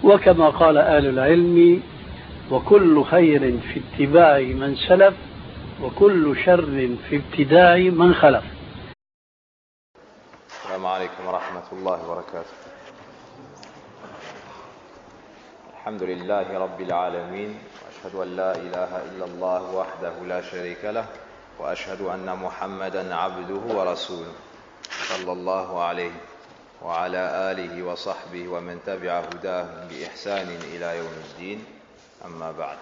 وكما قال أهل العلم: وكل خير في اتباع من سلف وكل شر في ابتداع من خلف. السلام عليكم ورحمة الله وبركاته. الحمد لله رب العالمين، وأشهد أن لا إله إلا الله وحده لا شريك له، وأشهد أن محمدا عبده ورسوله صلى الله عليه وعلى آله وصحبه ومن تبع هداهم بإحسان إلى يوم الدين. أما بعد.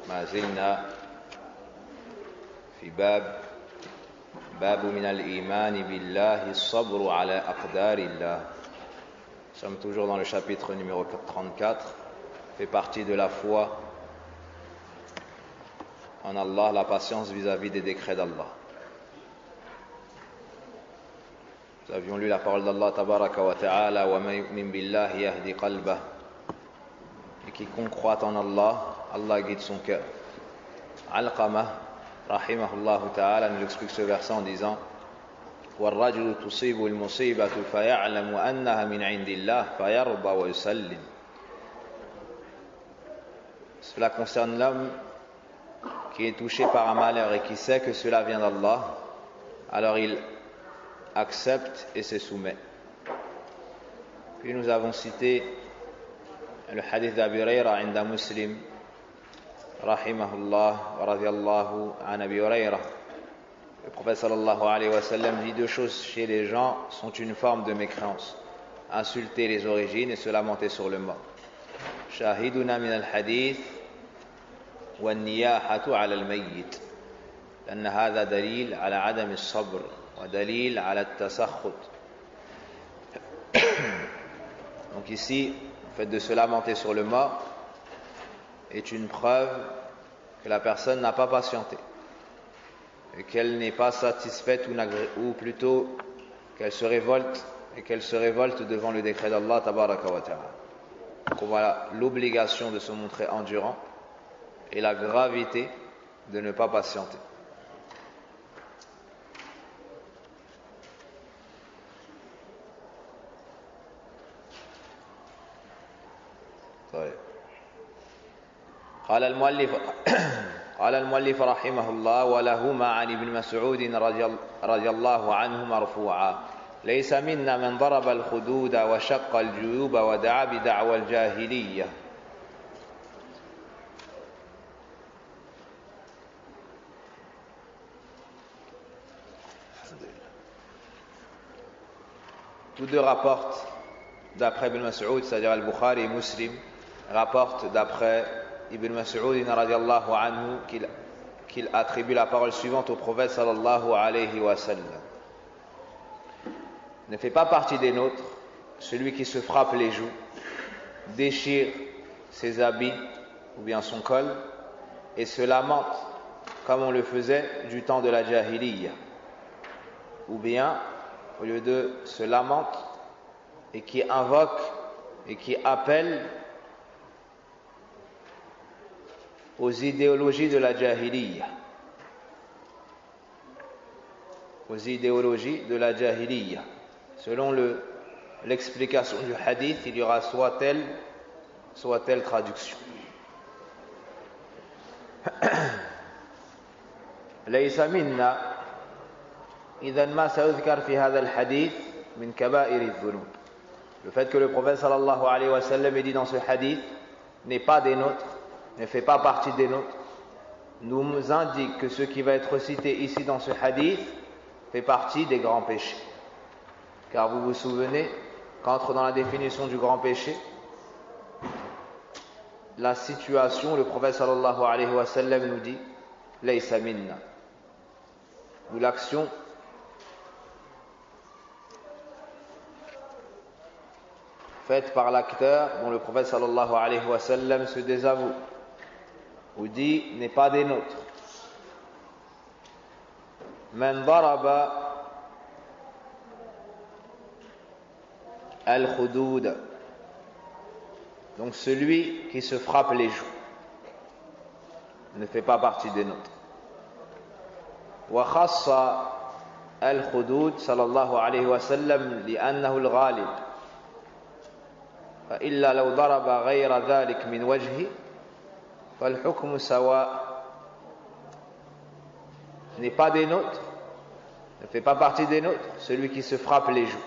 ما زلنا في باب من الإيمان بالله الصبر على أقدار الله. Nous sommes toujours dans le chapitre numéro 34, fait partie de la foi en Allah, la patience vis-à-vis des décrets d'Allah. Nous avions lu la parole d'Allah tabaraka wa ta'ala: wa man yu'min billahi yahdi qalbah. Et quiconque croit en Allah, Allah guide son cœur. Alqamah rahimahullah ta'ala nous explique ce verset en disant: وَالرَّجُلُ تُصِيبُ الْمُصِيبَةُ فَيَعْلَمُ أَنَّهَا مِنْ عِنْدِ اللَّهِ فَيَرْضَى وَيُسَلِّمُ. Cela concerne l'homme qui est touché par un malheur et qui sait que cela vient d'Allah, alors il accepte et se soumet. Puis nous avons cité le hadith d'Abi Hurayra inda Muslim rahimahullah wa radiyallahu an Abi Hurayra. Le prophète sallallahu alayhi wa sallam dit: deux choses chez les gens sont une forme de mécréance: insulter les origines et se lamenter sur le mort. Shahiduna min al-hadith wa niyahatu ala al-mayyit. لأن هذا دليل على عدم الصبر ودليل على التسخط. Donc ici, le fait de se lamenter sur le mort est une preuve que la personne n'a pas patienté et qu'elle n'est pas satisfaite ou plutôt qu'elle se révolte devant le décret d'Allah tabaraka wa ta'ala. Donc on voit l'obligation de se montrer endurant et la gravité de ne pas patienter. قال المؤلف رحمه الله: ولهما عن ابن مسعود رضي الله عنه مرفوعا: ليس منا من ضرب الخدود وشق الجيوب ودعا بدعوى الجاهلية. Tous deux rapportent d'après Ibn Mas'ud, c'est-à-dire Al-Bukhari et Muslim, rapportent d'après Ibn Mas'ud radiyallahu anhu qu'il attribue la parole suivante au prophète sallallahu alayhi wa sallam: ne fait pas partie des nôtres celui qui se frappe les joues, déchire ses habits ou bien son col et se lamente comme on le faisait du temps de la jahiliya, ou bien au lieu de se lamente et qui invoque et qui appelle aux idéologies de la jahiliya. Aux idéologies de la jahiliya. Selon l'explication du hadith, il y aura soit telle traduction. ليس منا إذا ما سيذكر في هذا الحديث من كبائر الذنوب. Le fait que le prophète sallallahu alayhi wa sallam ait dit dans ce hadith n'est pas des nôtres, ne fait pas partie des nôtres, nous indique que ce qui va être cité ici dans ce hadith fait partie des grands péchés. Car vous vous souvenez qu'entre dans la définition du grand péché la situation, le prophète sallallahu alayhi wa sallam nous dit laysa minna, ou l'action faite par l'acteur dont le prophète sallallahu alayhi wa sallam se désavoue ou dit n'est pas des nôtres. Man daraba al-khudud, donc celui qui se frappe les joues, ne fait pas partie des nôtres. وخص الخدود صلى الله عليه وسلم لأنه الغالب فإلا لو ضرب غير ذلك من وجهه فالحكم سواء n'est pas des nôtres, ne fait pas partie des nôtres, celui qui se frappe les joues.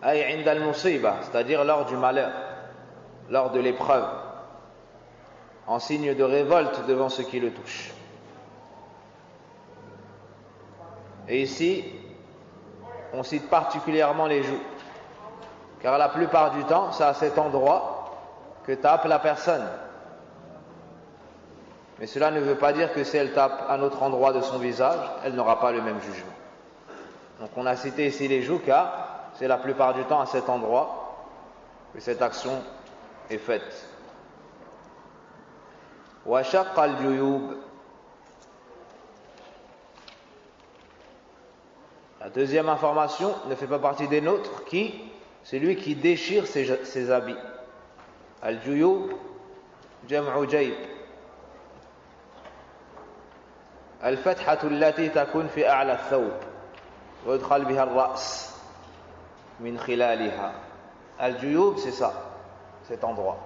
Ay inda al-musiba, c'est-à-dire lors du malheur, lors de l'épreuve, en signe de révolte devant ce qui le touche. Et ici, on cite particulièrement les joues, car la plupart du temps, c'est à cet endroit que tape la personne. Mais cela ne veut pas dire que si elle tape un autre endroit de son visage, elle n'aura pas le même jugement. Donc on a cité ici les joues car c'est la plupart du temps à cet endroit que cette action est faite. Wa shaqqa al-juyub. La deuxième information ne fait pas partie des nôtres, qui c'est lui qui déchire ses habits. Al-juyub jam'u jayb. الفتحة التي تكون في أعلى الثوب ويدخل بها الرأس من خلالها. الجيوب c'est ça, cet endroit.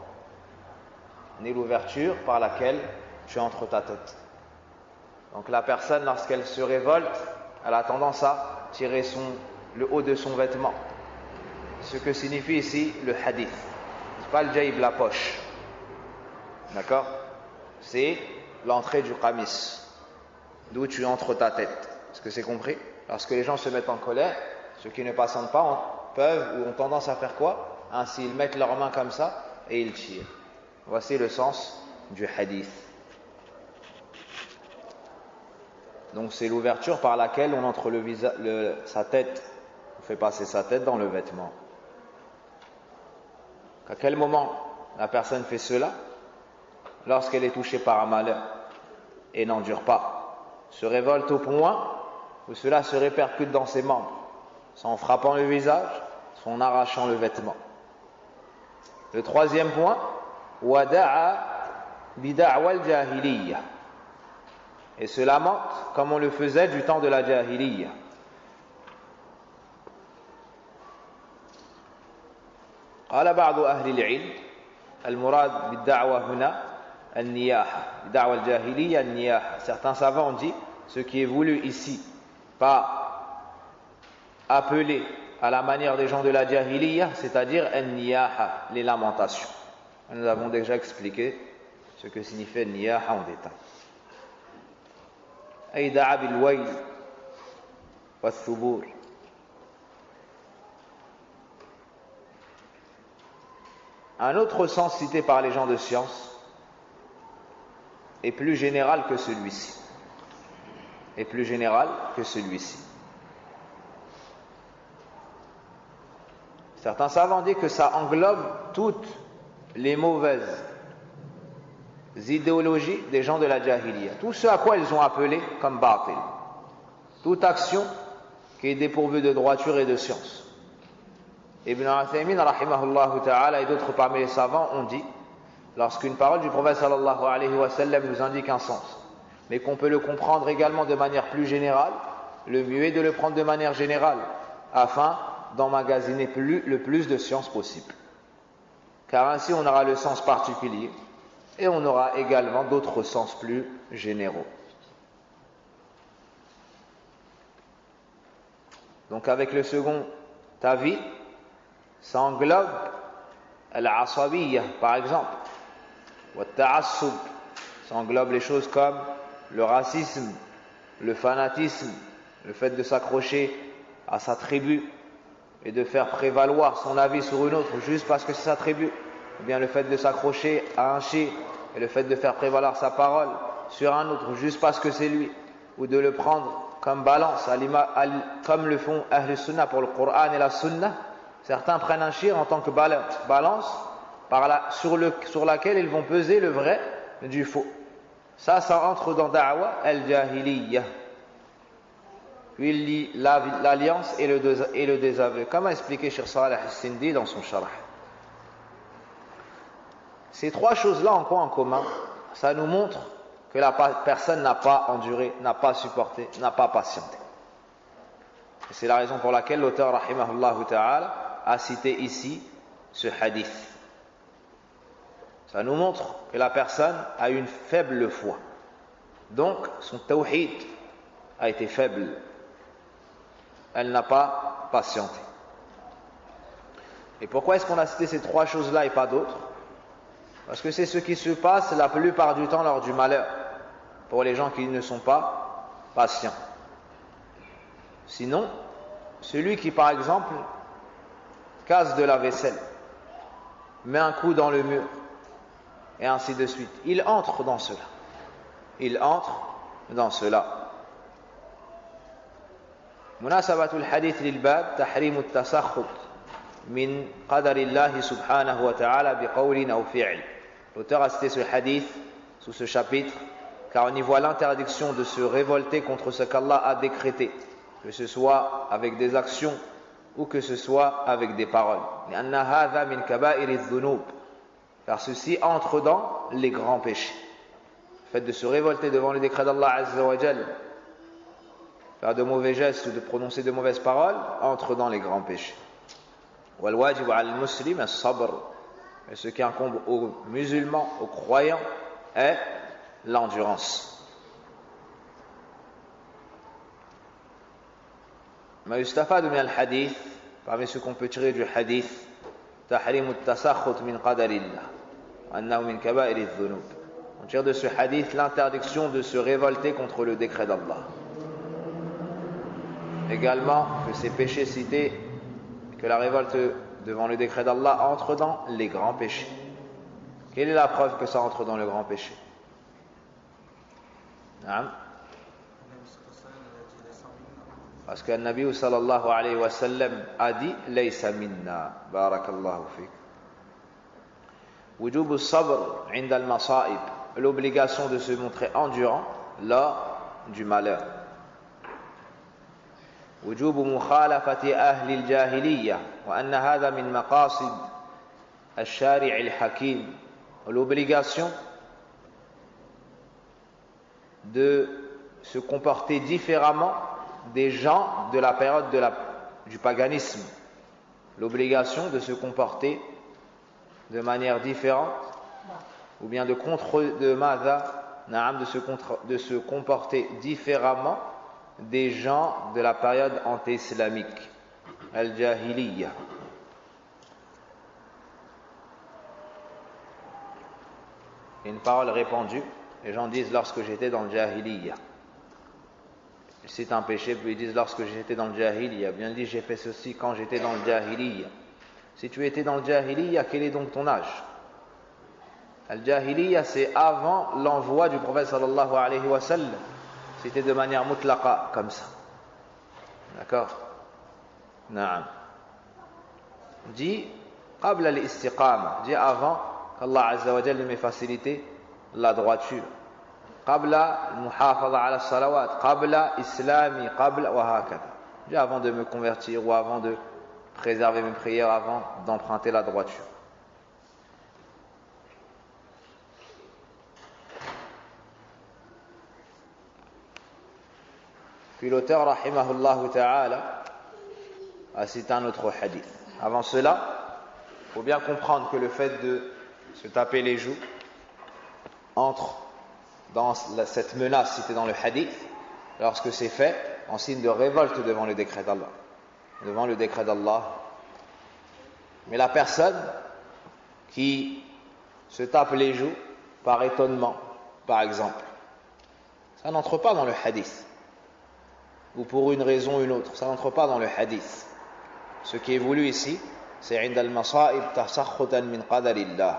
Ni l'ouverture par laquelle tu entres ta tête. Donc la personne, lorsqu'elle se révolte, elle a tendance à tirer le haut de son vêtement. Ce que signifie ici le hadith. C'est pas le jaïb, la poche. D'accord? C'est l'entrée du qamis, d'où tu entres ta tête. Est-ce que c'est compris? Lorsque les gens se mettent en colère, ceux qui ne passent pas peuvent ou ont tendance à faire quoi? Ainsi, ils mettent leurs mains comme ça et ils tirent. Voici le sens du hadith. Donc c'est l'ouverture par laquelle on entre sa tête, on fait passer sa tête dans le vêtement. À quel moment la personne fait cela? Lorsqu'elle est touchée par un malheur et n'endure pas, se révolte au point où cela se répercute dans ses membres, soit en frappant le visage, soit en arrachant le vêtement. Le troisième point, wada'a bida'wa al-jahiliyya, et se lamente comme on le faisait du temps de la jahiliyya. قال بعض أهل العلم المراد بالدعوة هنا النياحة دعوة الجاهلية النياحة. Certains savants ont dit ce qui est voulu ici, pas appelé à la manière des gens de la jahiliya, c'est-à-dire al-niyaha, les lamentations. Nous avons déjà expliqué ce que signifie al-niyaha en détail. Ay da'a bil wayl wa thubur. Un autre sens cité par les gens de science est plus général que celui-ci. Certains savants disent que ça englobe toutes les mauvaises idéologies des gens de la jahiliya, tout ce à quoi ils ont appelé comme batil, toute action qui est dépourvue de droiture et de science. Ibn Uthaymin rahimahullah ta'ala et d'autres parmi les savants ont dit, lorsqu'une parole du prophète sallallahu alayhi wa sallam nous indique un sens, mais qu'on peut le comprendre également de manière plus générale, le mieux est de le prendre de manière générale, afin d'emmagasiner le plus de science possible. Car ainsi on aura le sens particulier, et on aura également d'autres sens plus généraux. Donc avec le second avis, ça englobe al-asabiyya par exemple, ou al-ta'assub, ça englobe les choses comme le racisme, le fanatisme, le fait de s'accrocher à sa tribu et de faire prévaloir son avis sur une autre juste parce que c'est sa tribu, ou bien le fait de s'accrocher à un chiite et le fait de faire prévaloir sa parole sur un autre juste parce que c'est lui, ou de le prendre comme balance, comme le font Ahl Sunnah pour le Coran et la Sunnah. Certains prennent un shir en tant que balance sur laquelle ils vont peser le vrai du faux. Ça entre dans da'wa al-jahiliyya. Puis l'alliance et le désaveu, comme a expliqué Cheikh Salih al-Sindi dans son sharh. Ces trois choses-là ont quoi en commun? Ça nous montre que la personne n'a pas enduré, n'a pas supporté, n'a pas patienté. Et c'est la raison pour laquelle l'auteur, rahimahullah ta'ala, a cité ici ce hadith. Ça nous montre que la personne a une faible foi. Donc, son tawhid a été faible. Elle n'a pas patienté. Et pourquoi est-ce qu'on a cité ces trois choses-là et pas d'autres? Parce que c'est ce qui se passe la plupart du temps lors du malheur, pour les gens qui ne sont pas patients. Sinon, celui qui, par exemple, casse de la vaisselle, met un coup dans le mur, et ainsi de suite, il entre dans cela. Il entre dans cela. مناسبة الحديث للباب تحريم التسخط من قدر الله سبحانه وتعالى بقول أو فعل. L'auteur a cité ce hadith sous ce chapitre car on y voit l'interdiction de se révolter contre ce qu'Allah a décrété, que ce soit avec des actions ou que ce soit avec des paroles. لأن هذا من كبائر الذنوب, car ceci entre dans les grands péchés. Le fait de se révolter devant le décret d'Allah Azza wa Jal, faire de mauvais gestes ou de prononcer de mauvaises paroles, entre dans les grands péchés. والواجب على المسلم الصبر. Et ce qui incombe aux musulmans, aux croyants, est l'endurance. ما يستفاد من الحديث, parmi ce qu'on peut tirer du hadith, تحريم التسخط من قدر الله وأنه من كبائر الذنوب. On tire de ce hadith l'interdiction de se révolter contre le décret d'Allah. Également que ces péchés cités, que la révolte devant le décret d'Allah entre dans les grands péchés. Quelle est la preuve que ça entre dans le grand péché? Parce que le Nabi sallallahu alayhi wa sallam a dit laysa minna. Barakallahu fik. Wujub as-sabr 'inda al-masa'ib, l'obligation de se montrer endurant lors du malheur. وجوب مخالفة أهل الجاهلية وأن هذا من مقاصد الشارع الحكيم, l'obligation de se comporter différemment des gens de la période du paganisme, l'obligation de se comporter de manière différente ou bien de se comporter différemment des gens de la période anté-islamique, al-jahiliya. Il y a une parole répandue, les gens disent lorsque j'étais dans le jahiliya. C'est un péché, puis ils disent lorsque j'étais dans le jahiliya. Bien dit, j'ai fait ceci quand j'étais dans le jahiliya. Si tu étais dans le jahiliya, quel est donc ton âge? Al-jahiliya, c'est avant l'envoi du prophète sallallahu alayhi wa sallam. C'était de manière mutlaqa, comme ça. D'accord? Naam. Dit, qabla al-istiqama, dit avant qu'Allah Azza wa Jalla m'ait facilité la droiture. Qabla al-muhafadha ala salawat, qabla islami, qabla wa hakada. Dit avant de me convertir ou avant de préserver mes prières, avant d'emprunter la droiture. Puis l'auteur, rahimahullah ta'ala, a cité un autre hadith. Avant cela, il faut bien comprendre que le fait de se taper les joues entre dans cette menace citée dans le hadith, lorsque c'est fait en signe de révolte devant le décret d'Allah. Devant le décret d'Allah. Mais la personne qui se tape les joues par étonnement, par exemple, ça n'entre pas dans le hadith. Ou pour une raison ou une autre, ça n'entre pas dans le hadith. Ce qui est voulu ici, c'est عند المصائب تسخطا من قدر الله.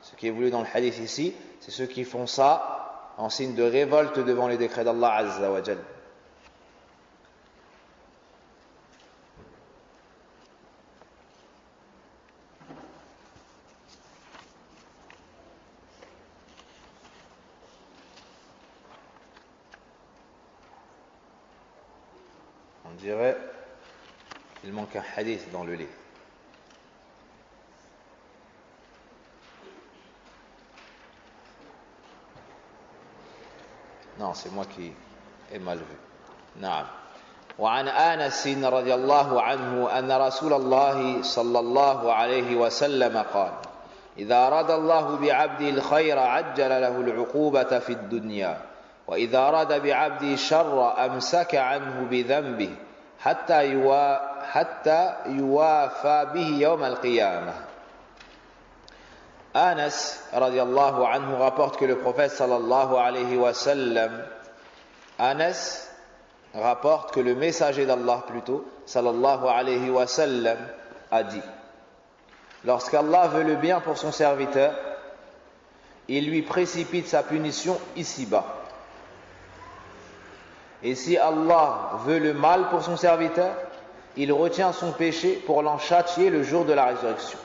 Ce qui est voulu dans le hadith ici, c'est ceux qui font ça en signe de révolte devant les décrets d'Allah Azza wa Jal. On dirait qu'il manque un hadith dans le livre. Non, c'est moi qui ai mal vu. نعم. وعن أنس رضي الله عنه أن رسول الله صلى الله عليه وسلم قال إذا أراد الله بعبده الخير عجل له العقوبة في الدنيا وإذا أراد بعبده الشر أمسك عنه بذنبه حتى يوافى به يوم القيامة. Anas radiallahu anhu rapporte que le prophète sallallahu alayhi wa sallam, Anas rapporte que le messager d'Allah plutôt, sallallahu alayhi wa sallam, a dit: lorsqu'Allah veut le bien pour son serviteur, il lui précipite sa punition ici-bas. Et si Allah veut le mal pour son serviteur, il retient son péché pour l'en châtier le jour de la résurrection.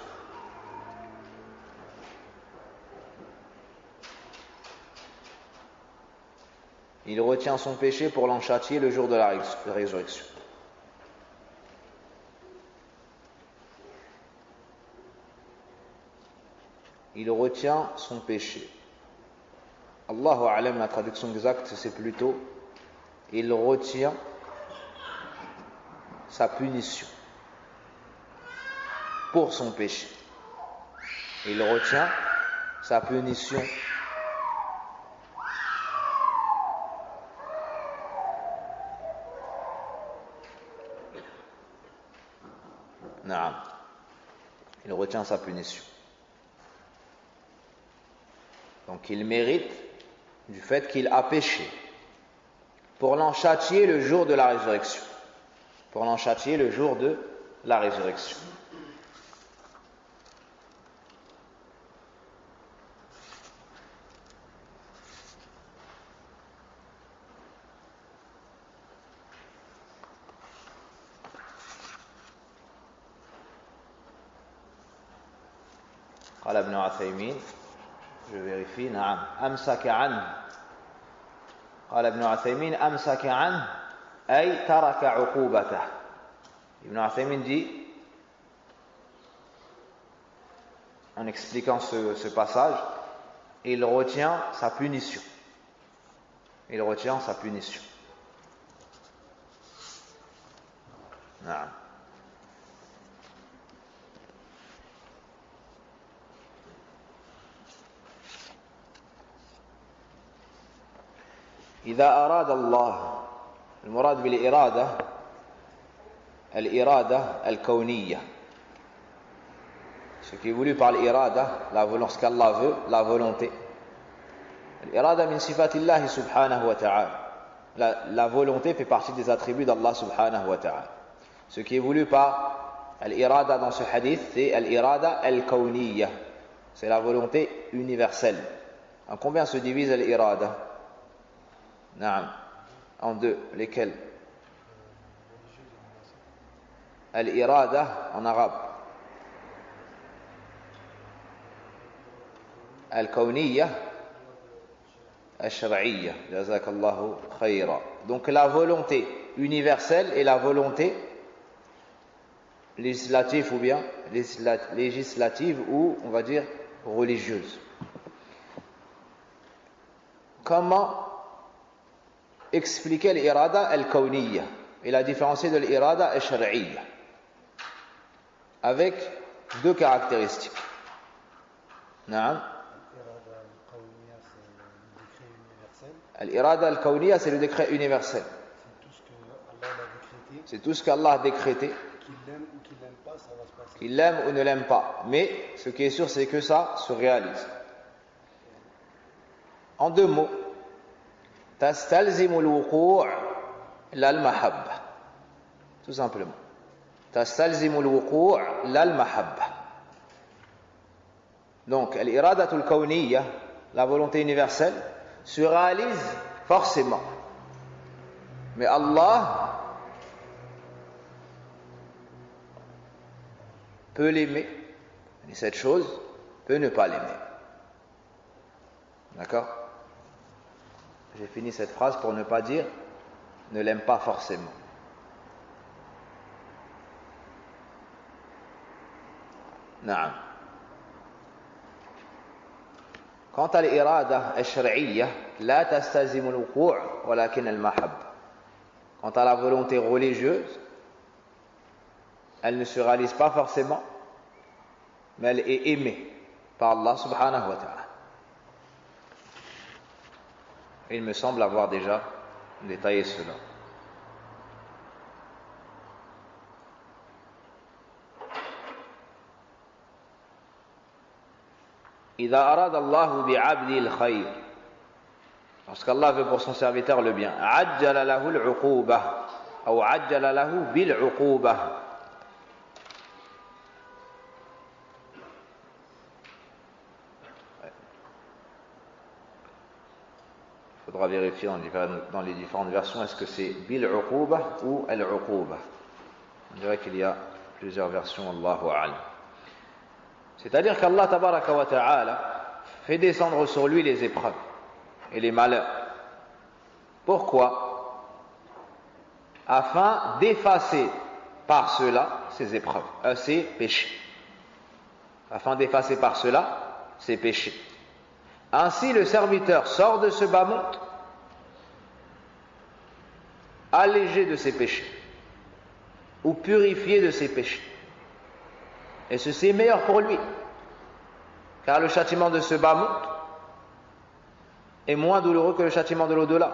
Il retient son péché pour l'en châtier le jour de la résurrection. Il retient son péché. Allahu a'lam, la traduction exacte, c'est plutôt il retient sa punition pour son péché. Il retient sa punition il retient sa punition. Donc il mérite du fait qu'il a péché pour l'en châtier le jour de la résurrection. Pour l'en châtier le jour de la résurrection. قال ابن عثيمين je vérifie نعم أمسك عنه قال ابن عثيمين أمسك عنه أي ترك عقوبته. Ibn Uthaymin dit en expliquant ce passage, il retient sa punition. Il retient sa punition. نعم. إذا أراد الله المراد بالإرادة الإرادة الكونية ce qui est voulu par l'irada lorsqu'Allah veut la volonté l'irada min sifatillahi subhanahu wa ta'ala la volonté fait partie des attributs d'Allah subhanahu wa ta'ala. Ce qui est voulu par l'irada dans ce hadith c'est l'irada al-kawniyya, c'est la volonté universelle. En combien se divise l'irada? En deux, lesquels? Al-irada en arabe, al-kawniyya, al-shar'iyya, jazakallahu khayra. Donc la volonté universelle et la volonté législative ou bien législative ou on va dire religieuse. Comment expliquer l'irada al-kawniyya et la différencier de l'irada al-shar'iyya avec deux caractéristiques. L'irada al-kawniyya c'est le décret universel. C'est tout ce qu'Allah a décrété. Qu'il l'aime ou qu'il l'aime pas, ça va se passer. Qu'il l'aime ou ne l'aime pas. Mais ce qui est sûr c'est que ça se réalise. En deux mots, تستلزم الوقوع لا المحبة. Tout simplement. تستلزم الوقوع لا المحبة. Donc, l'irada al-kawniyya, la volonté universelle, se réalise forcément. Mais Allah peut l'aimer. Et cette chose peut ne pas l'aimer. D'accord? J'ai fini cette phrase pour ne pas dire ne l'aime pas forcément. Naam. Quant à l'irada al-shar'iyya, la tastazim al-wuqu' walakin al-mahabba. Quant à la volonté religieuse, elle ne se réalise pas forcément, mais elle est aimée par Allah subhanahu wa ta'ala. Il me semble avoir déjà détaillé cela. إذا أراد الله بعبده الخير, lorsqu'Allah veut pour son serviteur le bien, عجل له العقوبة أو عجل له بالعقوبة. Il faudra vérifier dans les différentes versions, est-ce que c'est bil-uquba ou al-uquba. On dirait qu'il y a plusieurs versions, Allahu a'lam. C'est-à-dire qu'Allah tabaraka wa ta'ala fait descendre sur lui les épreuves et les malheurs. Pourquoi? Afin d'effacer par cela ces épreuves, ces péchés. Afin d'effacer par cela ces péchés. Ainsi, le serviteur sort de ce bas monde allégé de ses péchés ou purifié de ses péchés. Et ceci est meilleur pour lui, car le châtiment de ce bas monde est moins douloureux que le châtiment de l'au-delà.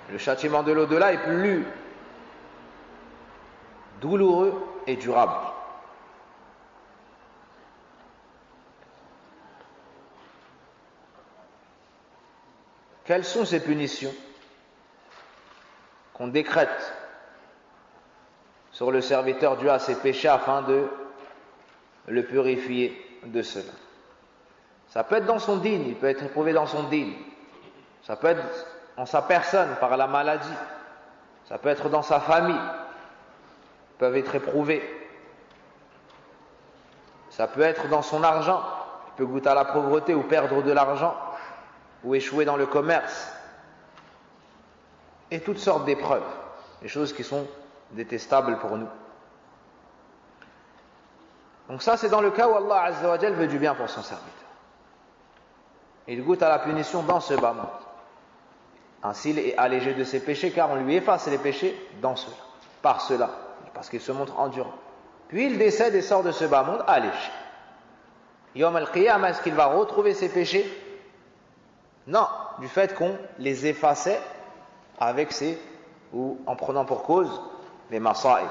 Le châtiment de l'au-delà est plus douloureux et durable. Quelles sont ces punitions qu'on décrète sur le serviteur dû à ses péchés afin de le purifier de cela? Ça peut être dans son dîne, il peut être éprouvé dans son dîne. Ça peut être en sa personne par la maladie. Ça peut être dans sa famille. Ils peuvent être éprouvés. Ça peut être dans son argent. Il peut goûter à la pauvreté ou perdre de l'argent ou échouer dans le commerce. Et toutes sortes d'épreuves. Des choses qui sont détestables pour nous. Donc ça, c'est dans le cas où Allah Azza wa Jal veut du bien pour son serviteur. Il goûte à la punition dans ce bas monde. Ainsi, il est allégé de ses péchés, car on lui efface les péchés dans cela, par cela, parce qu'il se montre endurant. Puis il décède et sort de ce bas monde allégé. Yawm al-Qiyamah, est-ce qu'il va retrouver ses péchés? Non, du fait qu'on les effaçait avec ses, ou en prenant pour cause les masa'ib.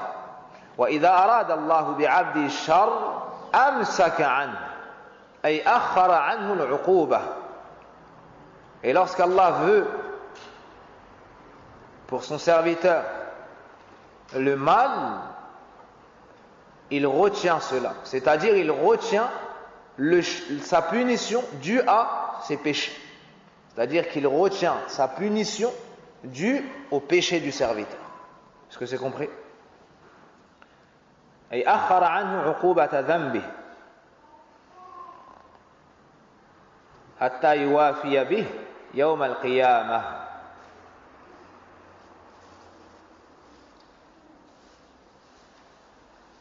وإذا أراد الله بعبده الشر أمسك عنه أي أخر عنه العقوبة. Et lorsqu'Allah veut pour son serviteur le mal, il retient cela, c'est-à-dire il retient sa punition due à ses péchés, c'est-à-dire qu'il retient sa punition due au péché du serviteur. Est-ce que c'est compris? أي أخر عنه عقوبة ذنبه حتى يوافي به يوم القيامة.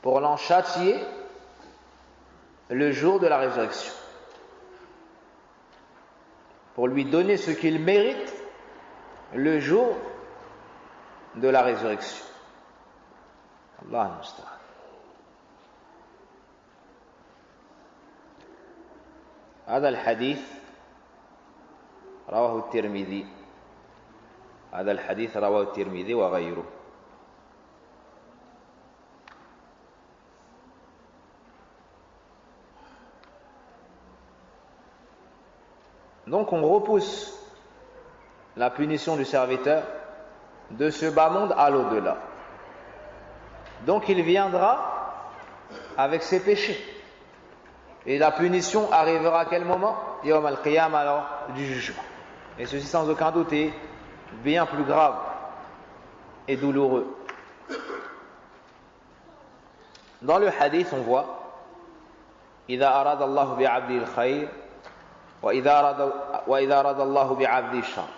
Pour l'en châtier le jour de la résurrection, pour lui donner ce qu'il mérite le jour de la résurrection. Allah musta'an. هذا الحديث رواه الترمذي. هذا الحديث رواه الترمذي وغيره. Donc on repousse la punition du serviteur de ce bas monde à l'au-delà. Donc il viendra avec ses péchés. Et la punition arrivera à quel moment? Yawm al-Qiyamah, alors du jugement. Et ceci sans aucun doute est bien plus grave et douloureux. Dans le hadith, on voit إذا أراد الله بعبده الخير وإذا أراد الله بعبده الشر.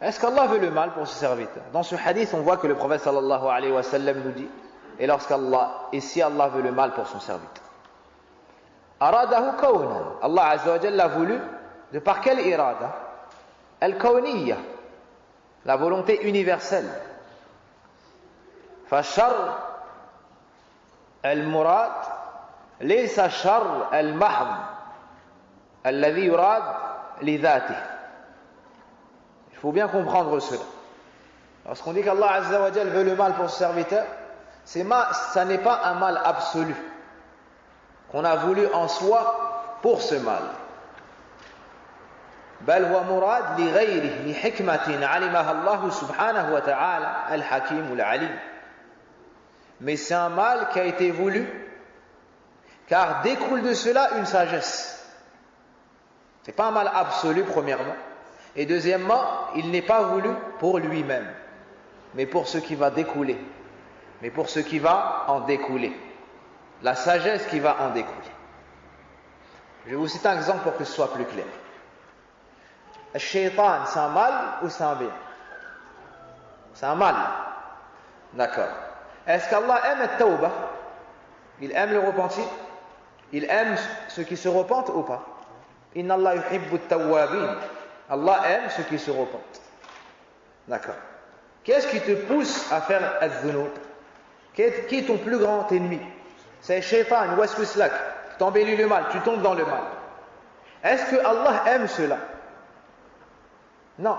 Est-ce qu'Allah veut le mal pour ses serviteurs? Dans ce hadith, on voit que le prophète sallallahu alayhi wa sallam nous dit, et si Allah veut le mal pour son serviteur. aradahu kawnan. Allah Azza wa Jalla l'a voulu de par quelle irada? Al-kawniyya, la volonté universelle. فالشر المراد ليس الشر المحض الذي يراد لذاته. Il faut bien comprendre cela. Lorsqu'on dit qu'Allah Azza wa Jalla veut le mal pour ce serviteur, ça n'est pas un mal absolu qu'on a voulu en soi pour ce mal. بل هو مراد لغيره لحكمة علمها الله سبحانه وتعالى الحكيم العليم. Mais c'est un mal qui a été voulu car découle de cela une sagesse. Ce n'est pas un mal absolu premièrement, et deuxièmement il n'est pas voulu pour lui-même mais pour ce qui va découler, en découler, la sagesse qui va en découler. Je vais vous citer un exemple pour que ce soit plus clair. Le shaitan, c'est un mal ou c'est un bien? C'est un mal. D'accord. Est-ce qu'Allah aime le tawbah? Il aime le repentir? Il aime ceux qui se repentent ou pas? Inna Allah yuhibbu at-tawwabin. Allah aime ceux qui se repentent. D'accord. Qu'est-ce qui te pousse à faire az-zunub? Qui est ton plus grand ennemi? C'est le shaitan, waswislak, qui t'embellit le mal, tu tombes dans le mal. Est-ce que Allah aime cela? Non.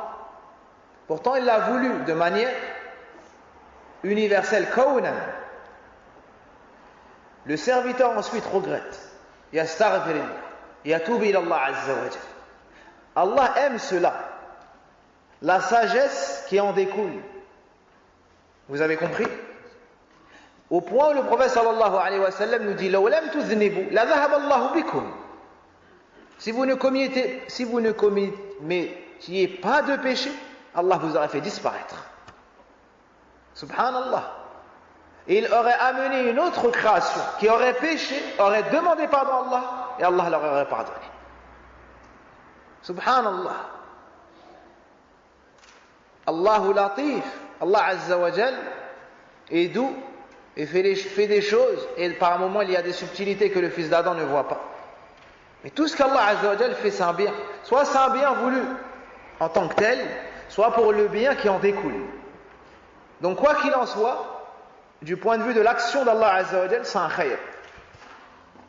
Pourtant, il l'a voulu de manière universelle, kawnan. Le serviteur ensuite regrette. Yastaghfirullah, yatoubu ila Allah azza wa jalla. Allah aime cela. La sagesse qui en découle. Vous avez compris? Au point où le prophète sallallahu alayhi wa sallam nous dit law lam tuznibu la dhahaba Allahu bikum. Si vous ne commettiez pas de péché, Allah vous aurait fait disparaître. Subhanallah. Il aurait amené une autre création qui aurait péché, aurait demandé pardon à Allah et Allah leur aurait pardonné. Subhanallah. Allahu latif, Allah Azza wa Jal est doux et fait des choses, et par moments il y a des subtilités que le fils d'Adam ne voit pas. Mais tout ce qu'Allah Azza wa Jal fait, c'est un bien. Soit c'est un bien voulu en tant que tel, soit pour le bien qui en découle. Donc quoi qu'il en soit, du point de vue de l'action d'Allah Azza wa Jal, c'est un khayr.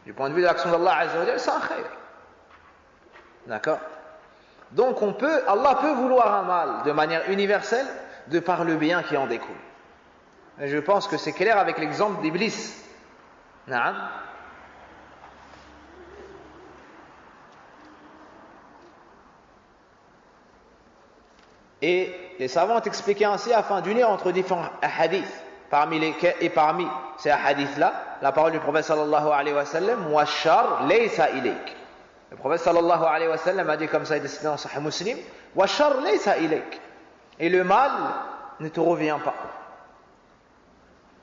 Du point de vue de l'action d'Allah Azza wa Jal, c'est un khayr. D'accord? Donc Allah peut vouloir un mal de manière universelle de par le bien qui en découle. Et je pense que c'est clair avec l'exemple d'Iblis. Naam. Et les savants ont expliqué ainsi afin d'unir entre différents hadiths. Parmi ces hadiths-là, la parole du prophète sallallahu alayhi wa sallam, wa shar laysa ilayk. Le prophète sallallahu alayhi wa sallam a dit comme ça, il est cité dans Sahih Muslim, wa shar laysa ilayk. Et le mal ne te revient pas.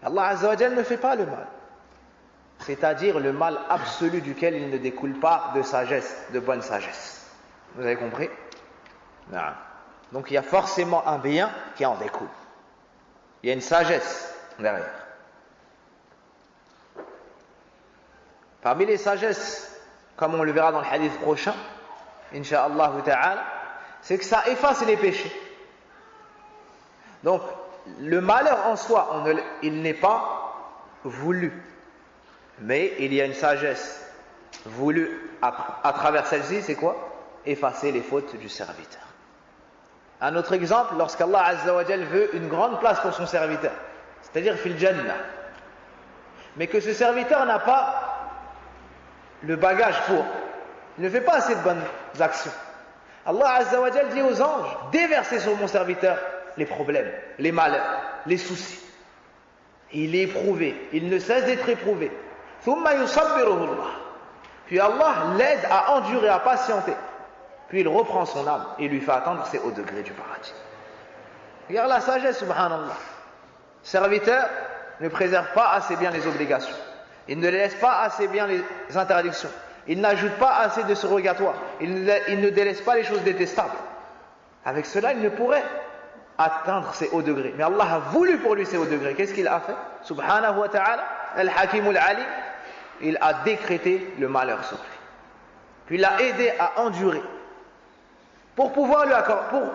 Allah Azza wa Jal ne fait pas le mal. C'est-à-dire le mal absolu duquel il ne découle pas de sagesse, de bonne sagesse. Vous avez compris? Non. Donc il y a forcément un bien qui en découle. Il y a une sagesse derrière. Parmi les sagesses, comme on le verra dans le hadith prochain, Inch'Allah ta'ala, c'est que ça efface les péchés. Donc, le malheur en soi, il n'est pas voulu. Mais il y a une sagesse voulue à travers celle-ci, c'est quoi? Effacer les fautes du serviteur. Un autre exemple, lorsqu'Allah Azza wa Jal veut une grande place pour son serviteur, c'est-à-dire fil Jannah, mais que ce serviteur n'a pas le bagage pour, il ne fait pas assez de bonnes actions. Allah Azza wa Jal dit aux anges, déversez sur mon serviteur les problèmes, les malheurs, les soucis. Il est éprouvé, il ne cesse d'être éprouvé. Puis Allah l'aide à endurer, à patienter. Puis il reprend son âme et lui fait atteindre ses hauts degrés du paradis. Regarde la sagesse, subhanallah. Le serviteur ne préserve pas assez bien les obligations. Il ne laisse pas assez bien les interdictions. Il n'ajoute pas assez de surrogatoire. Il ne délaisse pas les choses détestables. Avec cela, il ne pourrait atteindre ses hauts degrés. Mais Allah a voulu pour lui ses hauts degrés. Qu'est-ce qu'il a fait? Subhanahu wa ta'ala, al-Hakim al-Ali. il a décrété le malheur sur lui. Puis il l'a aidé à endurer pour pouvoir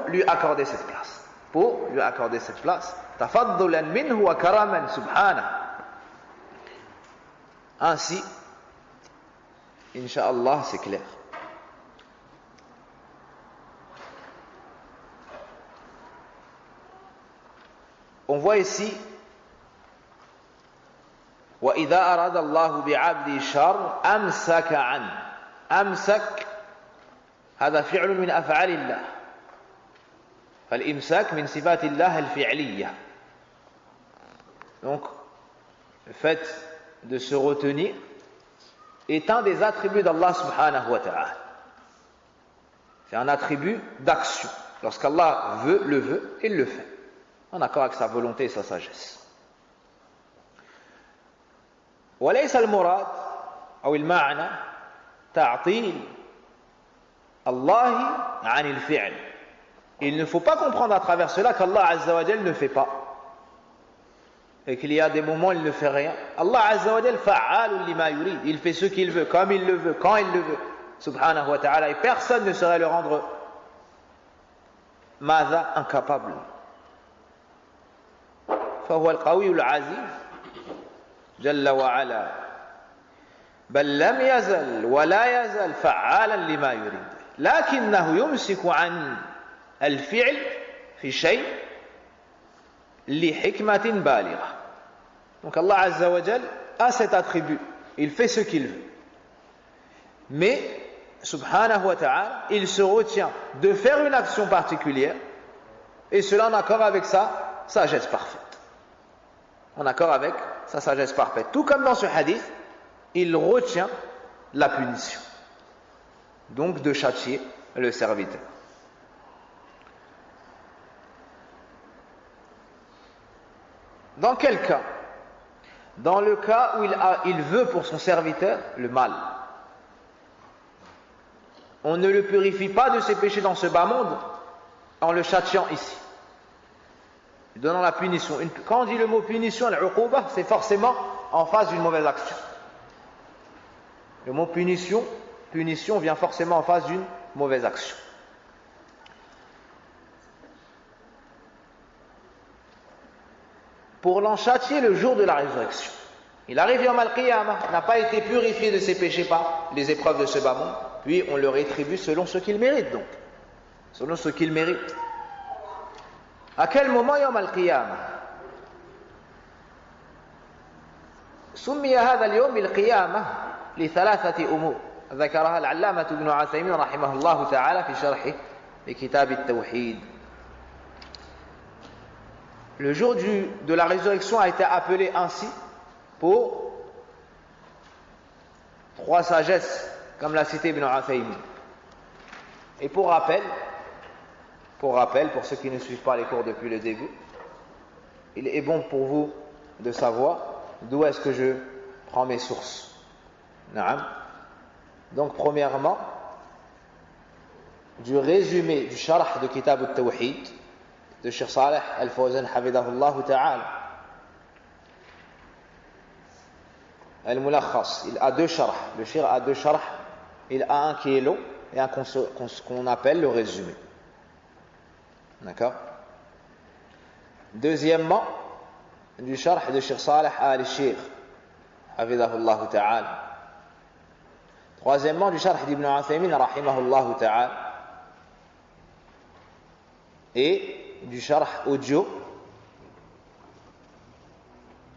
lui accorder cette place. Pour lui accorder cette place. Tafaddulan minhu wa karaman subhanahu. Ainsi, Inch'Allah, c'est clair. On voit ici وَإِذَا أَرَادَ اللَّهُ بِعَبْدِ شَرٍّ أَمْسَكَ عَنْهُ. أمسك هذا فعل من أفعال الله. فالإمساك من صفات الله الفعلية. Donc, le fait de se retenir est un des attributs d'Allah subhanahu wa ta'ala. C'est un attribut d'action. Lorsqu'Allah veut, il le fait. En accord avec sa volonté et sa sagesse. وليس المراد أو المعنى تعطيل الله عن الفعل. Il ne faut pas comprendre à travers cela qu'Allah Azza wa Jal ne fait pas. Et qu'il y a des moments où il ne fait rien. Allah Azza wa Jal fa'alun lima yurid. Il fait ce qu'il veut, comme il le veut, quand il le veut. Subhanahu wa ta'ala. Et personne ne saurait le rendre ماذا incapable. فهو القوي العزيز جل وعلا بل لم يزل ولا يزل فعالا لما يريد لكنه يمسك عن الفعل في شيء لحكمة بالغة. Donc Allah Azza wa Jal a cet attribut, il fait ce qu'il veut, mais subhanahu wa ta'ala il se retient de faire une action particulière, et cela en accord avec sa sagesse parfaite, en accord avec sa sagesse parfaite. Tout comme dans ce hadith, il retient la punition, donc de châtier le serviteur. Dans quel cas? Dans le cas où il veut pour son serviteur le mal. On ne le purifie pas de ses péchés dans ce bas monde en le châtiant ici, donnant la punition. Quand on dit le mot punition, al-uquba, c'est forcément en face d'une mauvaise action. Le mot punition vient forcément en face d'une mauvaise action. Pour l'en châtier le jour de la résurrection. Il arrive Yawm al-Qiyamah, n'a pas été purifié de ses péchés par les épreuves de ce bas monde, puis on le rétribue selon ce qu'il mérite donc. Selon ce qu'il mérite. À quel moment Yawm al-Qiyamah? سمي هذا اليوم بالقيامة لثلاثة أمور ذكرها العلامة ابن عثيمين رحمه الله تعالى في شرحه لكتاب التوحيد. Le jour de la résurrection a été appelé ainsi pour trois sagesses, comme l'a cité Ibn Uthaymin. Et pour rappel, pour ceux qui ne suivent pas les cours depuis le début, il est bon pour vous de savoir d'où est-ce que je prends mes sources. Donc premièrement, du résumé du sharh de Kitab al-Tawhid de Cheikh Saleh Al-Fawzan Hafidahullah Ta'ala. Al-Mulakhas, il a deux sharhs. Le shir a deux sharhs. Il a un qui est long et un qu'on appelle le résumé. D'accord? Deuxièmement, du sharh de Cheikh Saleh Al-Sheikh Hafidahullah Ta'ala. Troisièmement, du sharh d'Ibn Uthaymin Rahimahullah Ta'ala. Et du sharh audio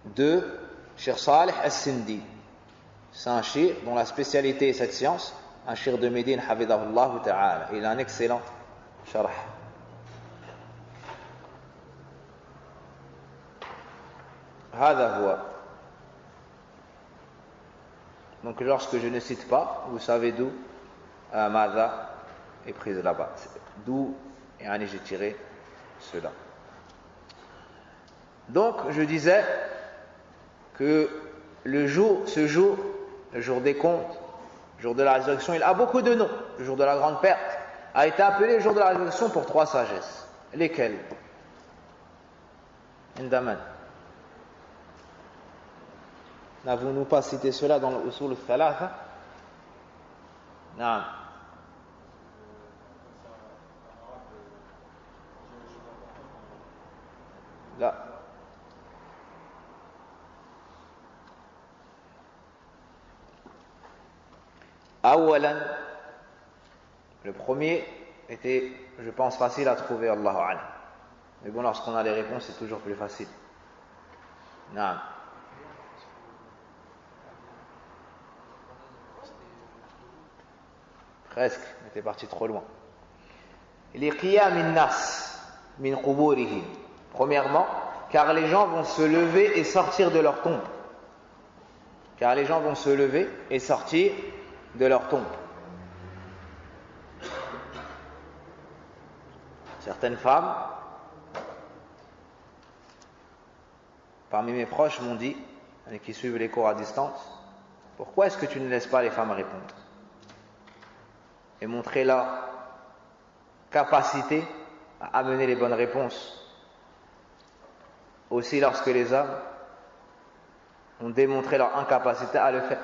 de Cheikh Saleh Al-Sindi. C'est un shir dont la spécialité est cette science, un shir de Médine Hafidahullah Ta'ala. Il a un excellent sharh. هذا هو. Donc lorsque je ne cite pas, vous savez d'où Mada est prise là-bas. D'où j'ai tiré cela. Donc je disais que ce jour, le jour des comptes, le jour de la résurrection, il a beaucoup de noms. Le jour de la grande perte a été appelé le jour de la résurrection pour trois sagesses. Lesquelles? Indaman. N'avons-nous pas cité cela dans l'Usul al-Thalatha? Non. Là. Awalan, le premier était, je pense, facile à trouver, Allahu a'lam. Mais bon, lorsqu'on a les réponses, c'est toujours plus facile. Non. Presque, mais t'es parti trop loin. Les qiyam nas min quburihim. Premièrement, car les gens vont se lever et sortir de leur tombe. Car les gens vont se lever et sortir de leur tombe. Certaines femmes, parmi mes proches, m'ont dit, et qui suivent les cours à distance, pourquoi est-ce que tu ne laisses pas les femmes répondre et montrer leur capacité à amener les bonnes réponses, aussi lorsque les hommes ont démontré leur incapacité à le faire.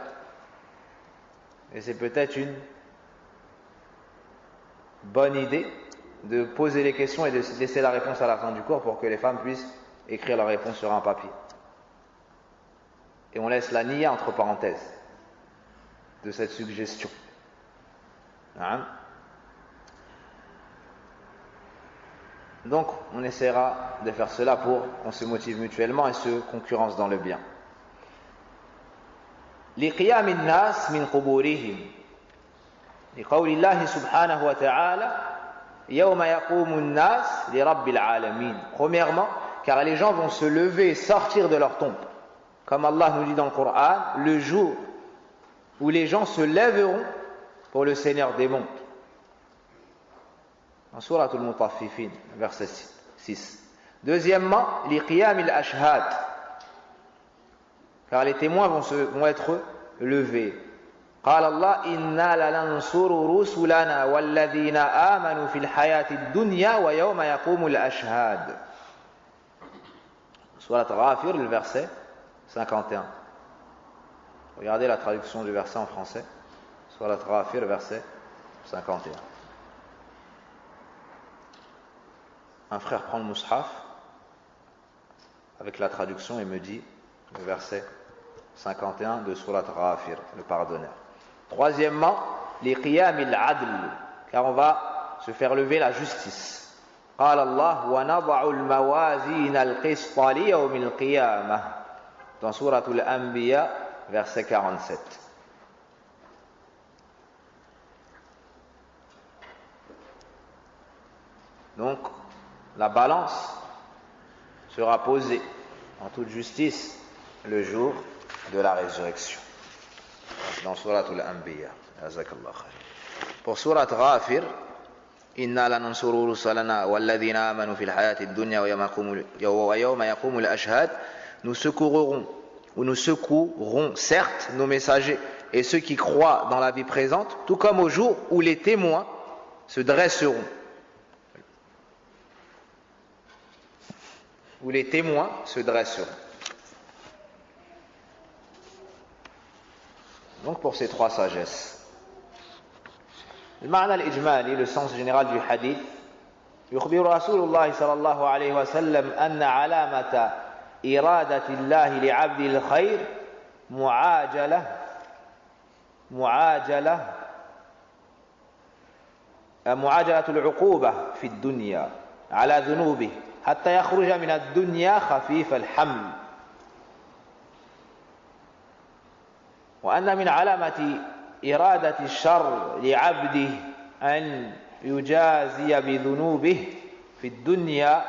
Et c'est peut-être une bonne idée de poser les questions et de laisser la réponse à la fin du cours pour que les femmes puissent écrire leur réponse sur un papier. Et on laisse la niya entre parenthèses de cette suggestion. Donc on essaiera de faire cela pour qu'on se motive mutuellement et se concurrence dans le bien. لقيام الناس من قبورهم لقول الله سبحانه وتعالى يوم يقوم الناس لرب العالمين. Premièrement, car les gens vont se lever et sortir de leur tombe, comme Allah nous dit dans le Coran, le jour où les gens se lèveront pour le Seigneur des mondes. En Surat al-Mutaffifin, verset 6. Deuxièmement, liqiyam al-ashhad, car les témoins vont être levés. قال الله إنا لننصر رسلنا والذين آمنوا في الحياة الدنيا ويوم يقوم الأشهاد. Surat Ghafir, le verset 51. Regardez la traduction du verset en français. Surat Ghafir, verset 51. Un frère prend le mushaf avec la traduction et me dit le verset 51 de Surat Ghafir, le pardonneur. Troisièmement, les qiyam al-adl, car on va se faire lever la justice. قال الله ونضع الموازين القسط ليوم القيامة dans Surat al-Anbiya, verset 47. Donc, la balance sera posée en toute justice le jour de la résurrection. Dans Surat al-Anbiya. Pour Surat Ghafir, Inna lanansuru rusulana walladhina amanu fil hayati dunya wa yawma yaqumul ashhad. Nous secourrons certes nos messagers et ceux qui croient dans la vie présente, tout comme au jour où les témoins se dresseront. Où les témoins se dresseront. Donc pour ces trois sagesses. المعنى الإجمالي, le sens général du hadith, يخبر رسول الله صلى الله عليه وسلم أن علامة إرادة الله لعبد الخير معاجلة العقوبة في الدنيا على ذنوبه حتى يخرج من الدنيا خفيف الحمل. وأن من علامة إرادة الشر لعبده أن يجازي بذنوبه في الدنيا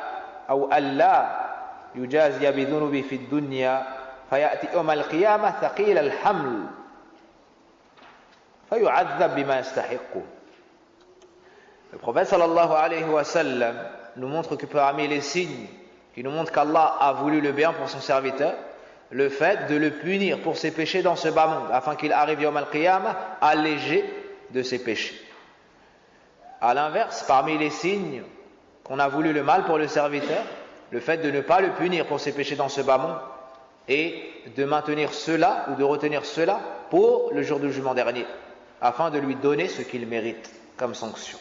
أو ألا يجازي بذنوبه في الدنيا فيأتي يوم القيامة ثقيل الحمل فيعذب بما يستحقه. Le prophète sallallahu alayhi wa sallam nous montre que parmi les signes qui nous montrent qu'Allah a voulu le bien pour son serviteur, le fait de le punir pour ses péchés dans ce bas monde, afin qu'il arrive Yawm al-Qiyamah allégé de ses péchés. A l'inverse, parmi les signes qu'on a voulu le mal pour le serviteur, le fait de ne pas le punir pour ses péchés dans ce bas monde, et de maintenir cela ou de retenir cela pour le jour du jugement dernier, afin de lui donner ce qu'il mérite comme sanction.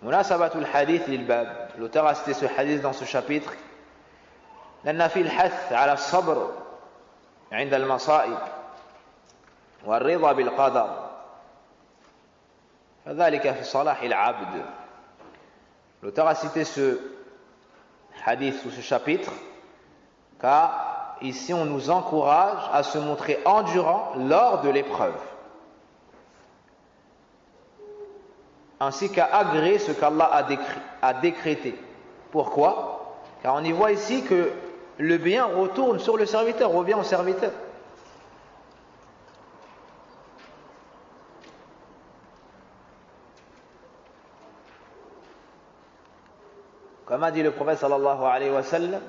Munasabatul hadith lil bab. L'auteur a cité ce hadith dans ce chapitre. لأن فيه الحث على الصبر عند المصائب والرضا بالقدر فذلك في صلاح العبد. L'auteur a cité ce hadith ou ce chapitre car ici on nous encourage à se montrer endurant lors de l'épreuve, ainsi qu'à agréer ce qu'Allah a décrété. Pourquoi? Car on y voit ici que le bien retourne sur le serviteur, revient au serviteur. Comme a dit le prophète sallallahu alayhi wa sallam,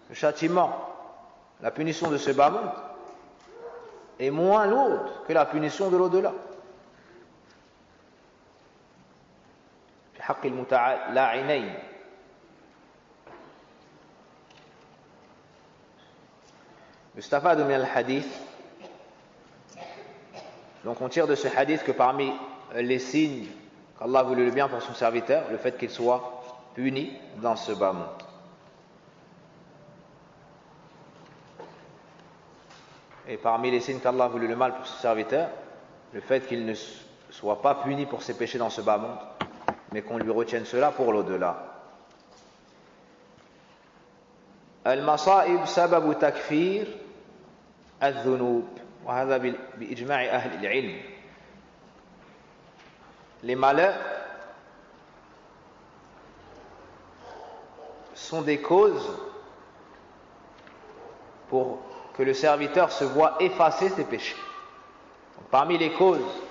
le châtiment, la punition de ce bas monde est moins lourde que la punition de l'au-delà. في حق المتلاعنين. Yustafad min al-hadith. Donc on tire de ce hadith que parmi les signes qu'Allah a voulu le bien pour son serviteur, le fait qu'il soit puni dans ce bas monde. Et parmi les signes qu'Allah a voulu le mal pour son serviteur, le fait qu'il ne soit pas puni pour ses péchés dans ce bas monde, mais qu'on lui retienne cela pour l'au-delà. المصائب سبب تكفير الذنوب وهذا بإجماع أهل العلم. Les malheurs sont des causes pour que le serviteur se voit effacer ses péchés. Donc, parmi les causes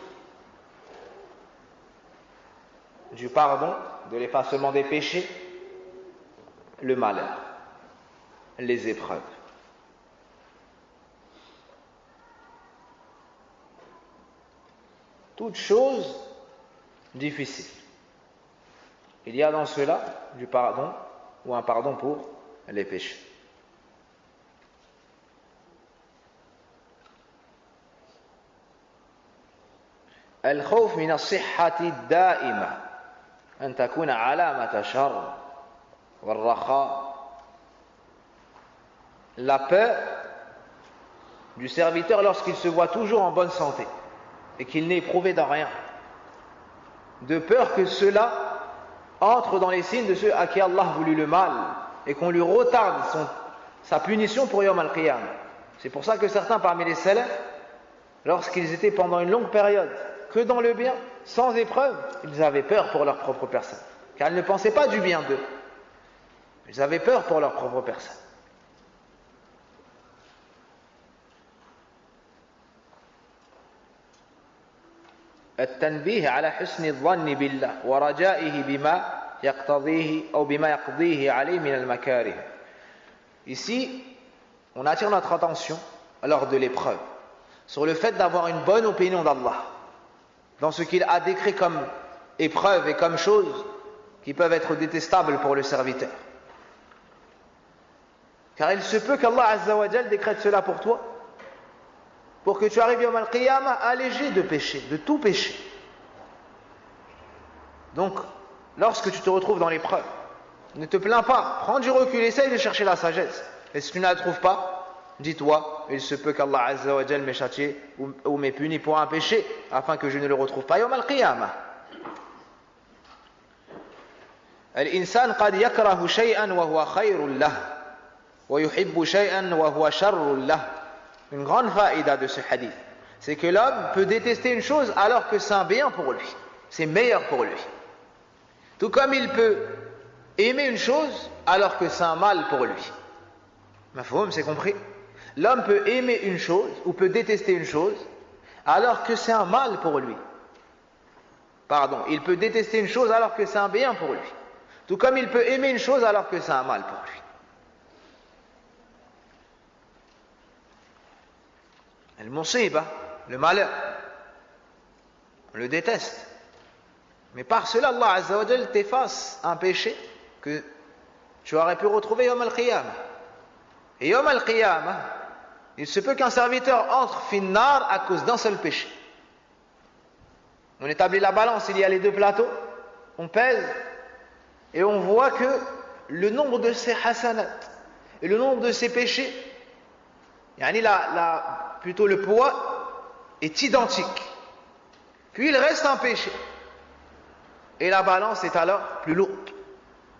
du pardon, de l'effacement des péchés, le malheur, les épreuves. Toute chose difficile. Il y a dans cela du pardon ou un pardon pour les péchés. الخوف من الصحة الدائمة أن تكون علامة شر والرخاء. La peur du serviteur lorsqu'il se voit toujours en bonne santé et qu'il n'est éprouvé de rien, de peur que cela entre dans les signes de ceux à qui Allah a voulu le mal et qu'on lui retarde sa punition pour Yawm al-Qiyamah. C'est pour ça que certains parmi les salafs, lorsqu'ils étaient pendant une longue période que dans le bien, sans épreuve, ils avaient peur pour leur propre personne, car ils ne pensaient pas du bien d'eux, ils avaient peur pour leur propre personne. التنبيه على حسن الظن بالله ورجائه بما يقتضيه أو بما يقضيه عليه من المكاره. Ici, on attire notre attention lors de l'épreuve sur le fait d'avoir une bonne opinion d'Allah dans ce qu'il a décrit comme épreuve et comme choses qui peuvent être détestables pour le serviteur. Car il se peut qu'Allah Azza wa Jal décrète cela pour toi, pour que tu arrives Yawm al-Qiyamah allégé de péché, de tout péché. Donc, lorsque tu te retrouves dans l'épreuve, ne te plains pas, prends du recul, essaye de chercher la sagesse. Et si tu ne la trouves pas, dis-toi, il se peut qu'Allah Azza wa Jal m'ait châtié ou m'ait puni pour un péché, afin que je ne le retrouve pas Yawm al-Qiyamah. الإنسان قد يكره شيئا وهو خير له ويحب شيئا وهو شر له. Une grande faïda de ce hadith, c'est que l'homme peut détester une chose alors que c'est un bien pour lui, c'est meilleur pour lui. Tout comme il peut aimer une chose alors que c'est un mal pour lui. Mafhoum, c'est compris? L'homme peut aimer une chose ou peut détester une chose alors que c'est un mal pour lui. Pardon, il peut détester une chose alors que c'est un bien pour lui. Tout comme il peut aimer une chose alors que c'est un mal pour lui. Al-Musiba, le malheur, on le déteste. Mais par cela, Allah Azza wa Jal t'efface un péché que tu aurais pu retrouver Yom al-Qiyamah. Et Yom al-Qiyamah, il se peut qu'un serviteur entre finnar à cause d'un seul péché. On établit la balance, il y a les deux plateaux, on pèse, et on voit que le nombre de ses hasanat et le nombre de ses péchés, plutôt le poids, est identique. Puis il reste un péché. Et la balance est alors plus lourde.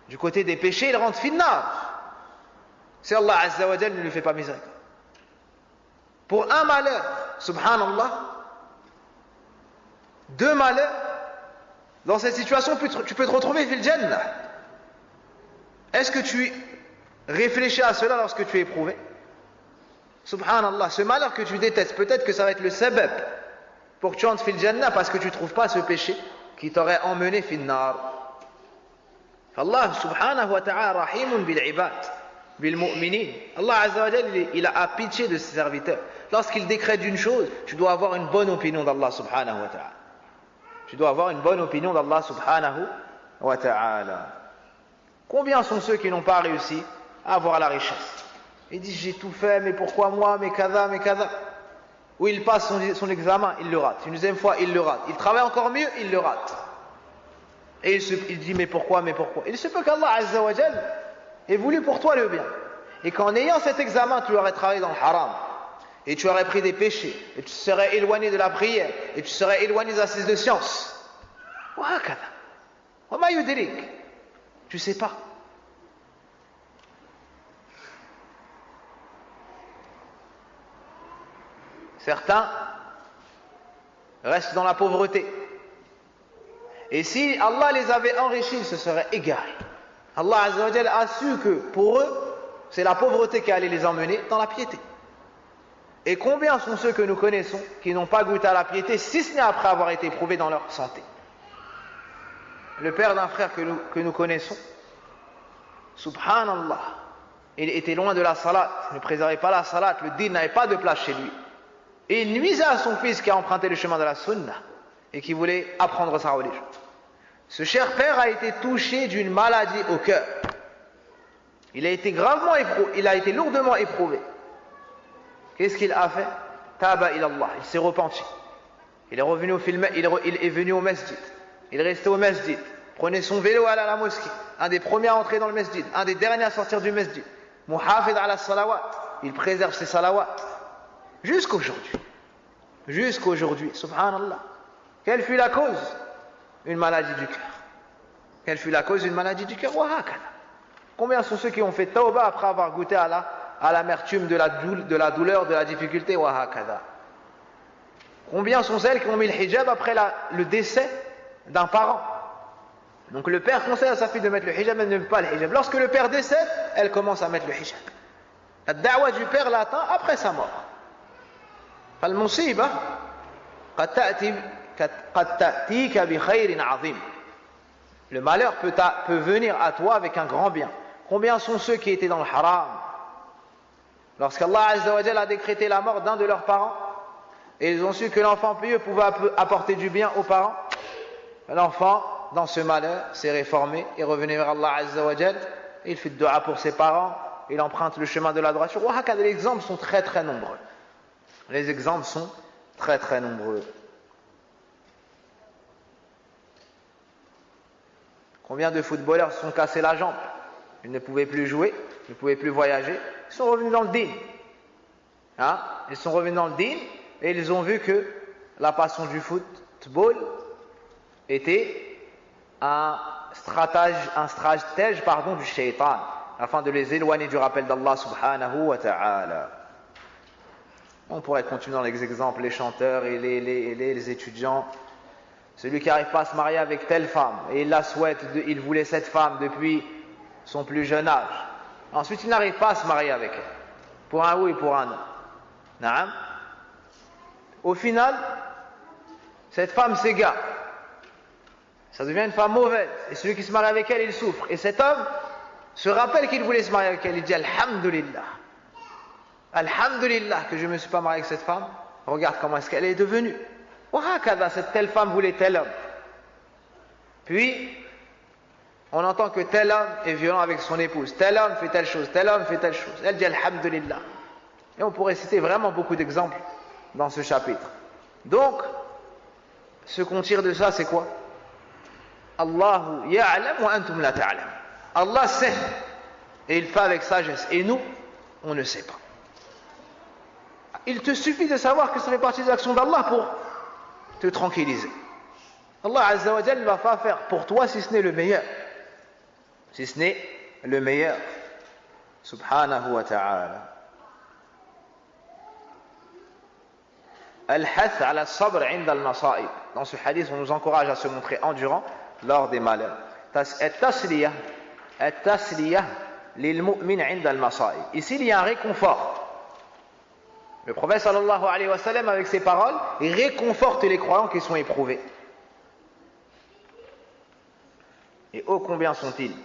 Du côté des péchés, il rentre finnar. Si Allah Azza wa Jal ne lui fait pas miséricorde. Pour un malheur, subhanallah, deux malheurs, dans cette situation, tu peux te retrouver fil jannah. Est-ce que tu réfléchis à cela lorsque tu es éprouvé? Subhanallah, ce malheur que tu détestes, peut-être que ça va être le sabab pour que tu entres fil jannah parce que tu ne trouves pas ce péché qui t'aurait emmené fil nar. Allah subhanahu wa ta'ala rahimun bil ibad, bil mu'minin. Allah Azza wa Jal, il a pitié de ses serviteurs. Lorsqu'il décrète une chose, tu dois avoir une bonne opinion d'Allah subhanahu wa ta'ala. Tu dois avoir une bonne opinion d'Allah subhanahu wa ta'ala. Combien sont ceux qui n'ont pas réussi à avoir la richesse? Ils disent j'ai tout fait, mais pourquoi moi, mais kada, mais kada. Ou il passe son examen, il le rate. Une deuxième fois, il le rate. Il travaille encore mieux, il le rate. Et il dit mais pourquoi, mais pourquoi? Il se peut qu'Allah Azza wa Jal ait voulu pour toi le bien. Et qu'en ayant cet examen, tu aurais travaillé dans le haram. Et tu aurais pris des péchés. Et tu serais éloigné de la prière. Et tu serais éloigné des assises de science. Wahakada. Wama yudirik. Tu sais pas. Certains restent dans la pauvreté. Et si Allah les avait enrichis, ils se seraient égarés. Allah Azza wa Jal a su que pour eux, c'est la pauvreté qui allait les emmener dans la piété. Et combien sont ceux que nous connaissons qui n'ont pas goûté à la piété, si ce n'est après avoir été éprouvés dans leur santé? Le père d'un frère que nous connaissons, subhanallah, il était loin de la salat, il ne préservait pas la salat, le din n'avait pas de place chez lui. Et il nuisait à son fils qui a emprunté le chemin de la sunna et qui voulait apprendre sa religion. Ce cher père a été touché d'une maladie au cœur. Il a été lourdement éprouvé. Qu'est-ce qu'il a fait? Taba ilallah, il s'est repenti. Il est revenu il est venu au masjid. Il restait au masjid, prenait son vélo, allait à la mosquée. Un des premiers à entrer dans le masjid, un des derniers à sortir du masjid. Muhafid ala salawat, il préserve ses salawats. Jusqu'aujourd'hui. Jusqu'aujourd'hui, subhanallah. Quelle fut la cause? Une maladie du cœur. Quelle fut la cause d'une maladie du cœur? Wahakala. Combien sont ceux qui ont fait tawbah après avoir goûté à l'amertume de la douleur, de la difficulté? Wahakala. Combien sont celles qui ont mis le hijab après le décès d'un parent? Donc le père conseille à sa fille de mettre le hijab, elle ne met pas le hijab. Lorsque le père décède, elle commence à mettre le hijab. La da'wa du père l'atteint après sa mort. فالمصيبة قد تأتيك بخير عظيم. Le malheur peut venir à toi avec un grand bien. Combien sont ceux qui étaient dans le haram? Lorsqu'Allah Azza wa Jal a décrété la mort d'un de leurs parents, et ils ont su que l'enfant pieux pouvait apporter du bien aux parents, l'enfant, dans ce malheur, s'est réformé et revenu vers Allah Azza wa Jal. Il fait dua pour ses parents, il emprunte le chemin de la droiture. Les exemples sont très très nombreux. Les exemples sont très très nombreux. Combien de footballeurs se sont cassés la jambe? Ils ne pouvaient plus jouer, ils ne pouvaient plus voyager. Ils sont revenus dans le din. Ils sont revenus dans le din et ils ont vu que la passion du football était un stratège du shaitan, afin de les éloigner du rappel d'Allah subhanahu wa ta'ala. On pourrait continuer dans les exemples, les chanteurs et les étudiants. Celui qui n'arrive pas à se marier avec telle femme, et il la souhaite, il voulait cette femme depuis son plus jeune âge. Ensuite, il n'arrive pas à se marier avec elle, pour un oui, pour un non. Naam. Au final, cette femme s'égare. Ça devient une femme mauvaise. Et celui qui se marie avec elle, il souffre. Et cet homme se rappelle qu'il voulait se marier avec elle. Il dit Alhamdulillah. Alhamdulillah que je ne me suis pas marié avec cette femme. Regarde comment est-ce qu'elle est devenue. Wahakada, cette telle femme voulait tel homme. Puis, On entend que tel homme est violent avec son épouse, tel homme fait telle chose, tel homme fait telle chose. Elle dit Alhamdulillah. Et on pourrait citer vraiment beaucoup d'exemples dans ce chapitre. Donc, ce qu'on tire de ça, c'est quoi? Allahu ya'lam wa antum la ta'lam. Allah sait, et il fait avec sagesse. Et nous, on ne sait pas. Il te suffit de savoir que ça fait partie des actions d'Allah pour te tranquilliser. Allah Azza wa Jalla ne va pas faire pour toi si ce n'est le meilleur. Si ce n'est le meilleur. Subhanahu wa ta'ala. Al-hath ala sabr inda al-masa'ib. Dans ce hadith, on nous encourage à se montrer endurant lors des malheurs. At-tasliyah lil-mu'min inda al-masa'ib. Ici, il y a un réconfort. Le prophète sallallahu alayhi wa sallam, avec ses paroles, il réconforte les croyants qui sont éprouvés. Et ô combien sont-ils?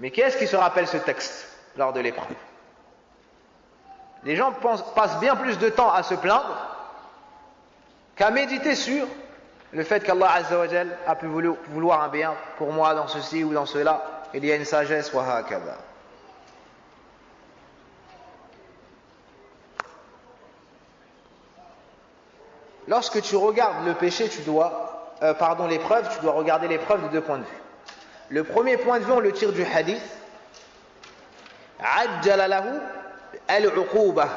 Mais qui est-ce qui se rappelle ce texte lors de l'épreuve? Les gens passent bien plus de temps à se plaindre qu'à méditer sur le fait qu'Allah Azza wa Jal a pu vouloir un bien pour moi dans ceci ou dans cela. Il y a une sagesse, wa hakada. Lorsque tu regardes le péché, l'épreuve, tu dois regarder l'épreuve de deux points de vue. Le premier point de vue, on le tire du hadith. Ajjala lahu al-uqubah.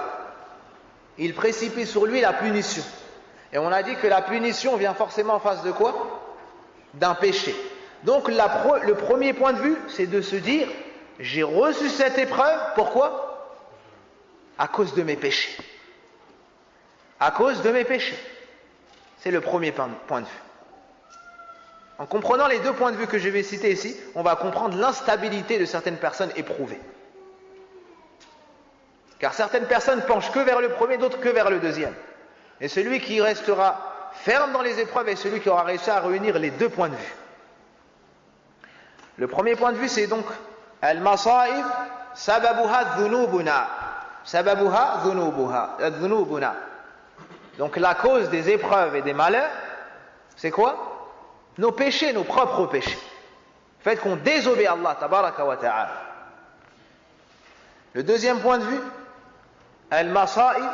Il précipite sur lui la punition. Et on a dit que la punition vient forcément en face de quoi? D'un péché. Donc le premier point de vue, c'est de se dire, j'ai reçu cette épreuve, pourquoi? À cause de mes péchés. À cause de mes péchés. C'est le premier point de vue. En comprenant les deux points de vue que je vais citer ici, on va comprendre l'instabilité de certaines personnes éprouvées. Car certaines personnes penchent que vers le premier, d'autres que vers le deuxième. Et celui qui restera ferme dans les épreuves est celui qui aura réussi à réunir les deux points de vue. Le premier point de vue, c'est donc al-masa'ib sababuha dhunubuna. Sababuha dhunubuna. Donc la cause des épreuves et des malheurs, c'est quoi? Nos péchés, nos propres péchés. Le fait qu'on désobéit à Allah, tabaraka wa ta'ala. Le deuxième point de vue, al-masa'ib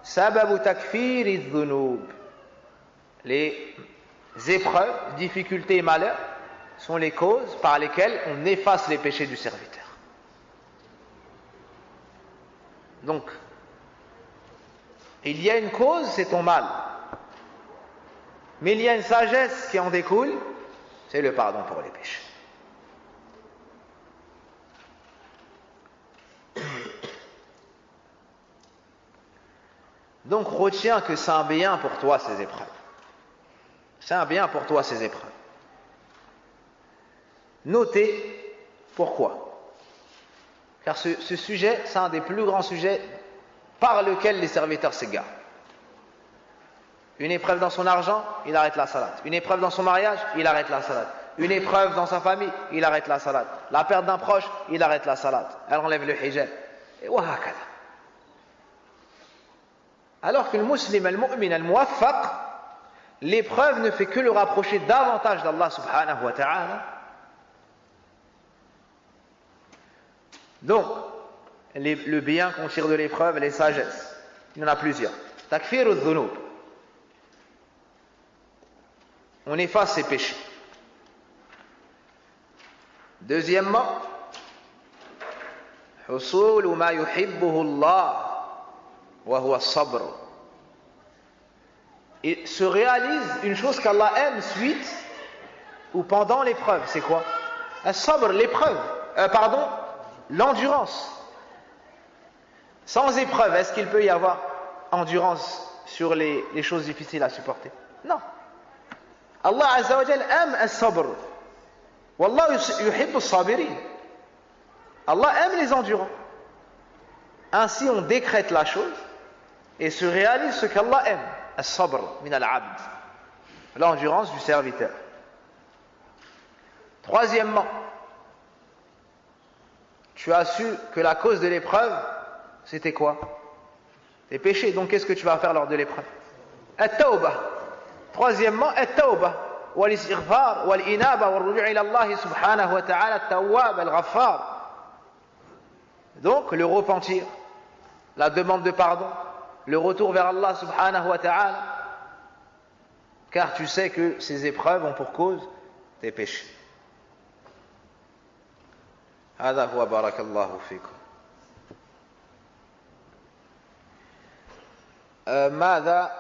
sababu takfiri dhunub. Les épreuves, difficultés et malheurs sont les causes par lesquelles on efface les péchés du serviteur. Donc, il y a une cause, c'est ton mal. Mais il y a une sagesse qui en découle, c'est le pardon pour les péchés. Donc retiens que c'est un bien pour toi ces épreuves. C'est un bien pour toi ces épreuves. Notez pourquoi. Car ce sujet, c'est un des plus grands sujets par lequel les serviteurs s'égarent. Une épreuve dans son argent, il arrête la salade. Une épreuve dans son mariage, il arrête la salade. Une épreuve dans sa famille, il arrête la salade. La perte d'un proche, il arrête la salade. Elle enlève le hijab. Et wahakada. Alors que le musulman, le mu'min, le muwaffaq, l'épreuve ne fait que le rapprocher davantage d'Allah subhanahu wa ta'ala. Donc, le bien qu'on tire de l'épreuve, les sagesses, il y en a plusieurs. Takfir al-dhunub. On efface ses péchés. Deuxièmement, husul ma yuhibbuhu Allah wa huwa as-sabr. Il se réalise une chose qu'Allah aime suite ou pendant l'épreuve. C'est quoi? As-sabr, l'épreuve. L'endurance. Sans épreuve, est-ce qu'il peut y avoir endurance sur les choses difficiles à supporter? Non. Allah Azza wa Jal aime as-sabr. Wallah yuhibbu as-sabirin. Allah aime les endurants. Ainsi, on décrète la chose et se réalise ce qu'Allah aime. As-sabr min al-abd. L'endurance du serviteur. Troisièmement, tu as su que la cause de l'épreuve, c'était quoi? Tes péchés. Donc qu'est-ce que tu vas faire lors de l'épreuve? At-tawbah. Troisièmement, at-tawbah. والاستغفار والإنابة والرجوع إلى الله سبحانه وتعالى التواب الغفار. Donc le repentir, la demande de pardon, le retour vers Allah subhanahu wa ta'ala, car tu sais que ces épreuves ont pour cause tes péchés. هذا هو بارك الله فيكم. ماذا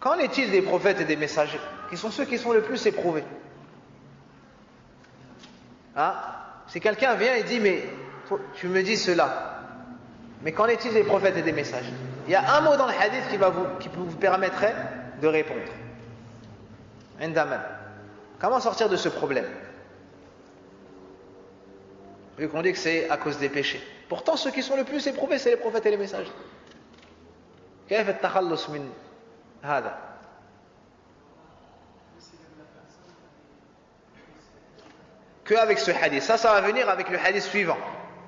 Qu'en est-il des prophètes et des messagers, qui sont ceux qui sont le plus éprouvés? Hein? Si quelqu'un vient et dit, mais tu me dis cela, mais qu'en est-il des prophètes et des messagers? Il y a un mot dans le hadith qui vous permettrait de répondre. Indaman. Comment sortir de ce problème? Vu qu'on dit que c'est à cause des péchés. Pourtant, ceux qui sont le plus éprouvés, c'est les prophètes et les messagers. كيف التخلص من هذا؟ Que avec ce hadith. Ça va venir avec le hadith suivant.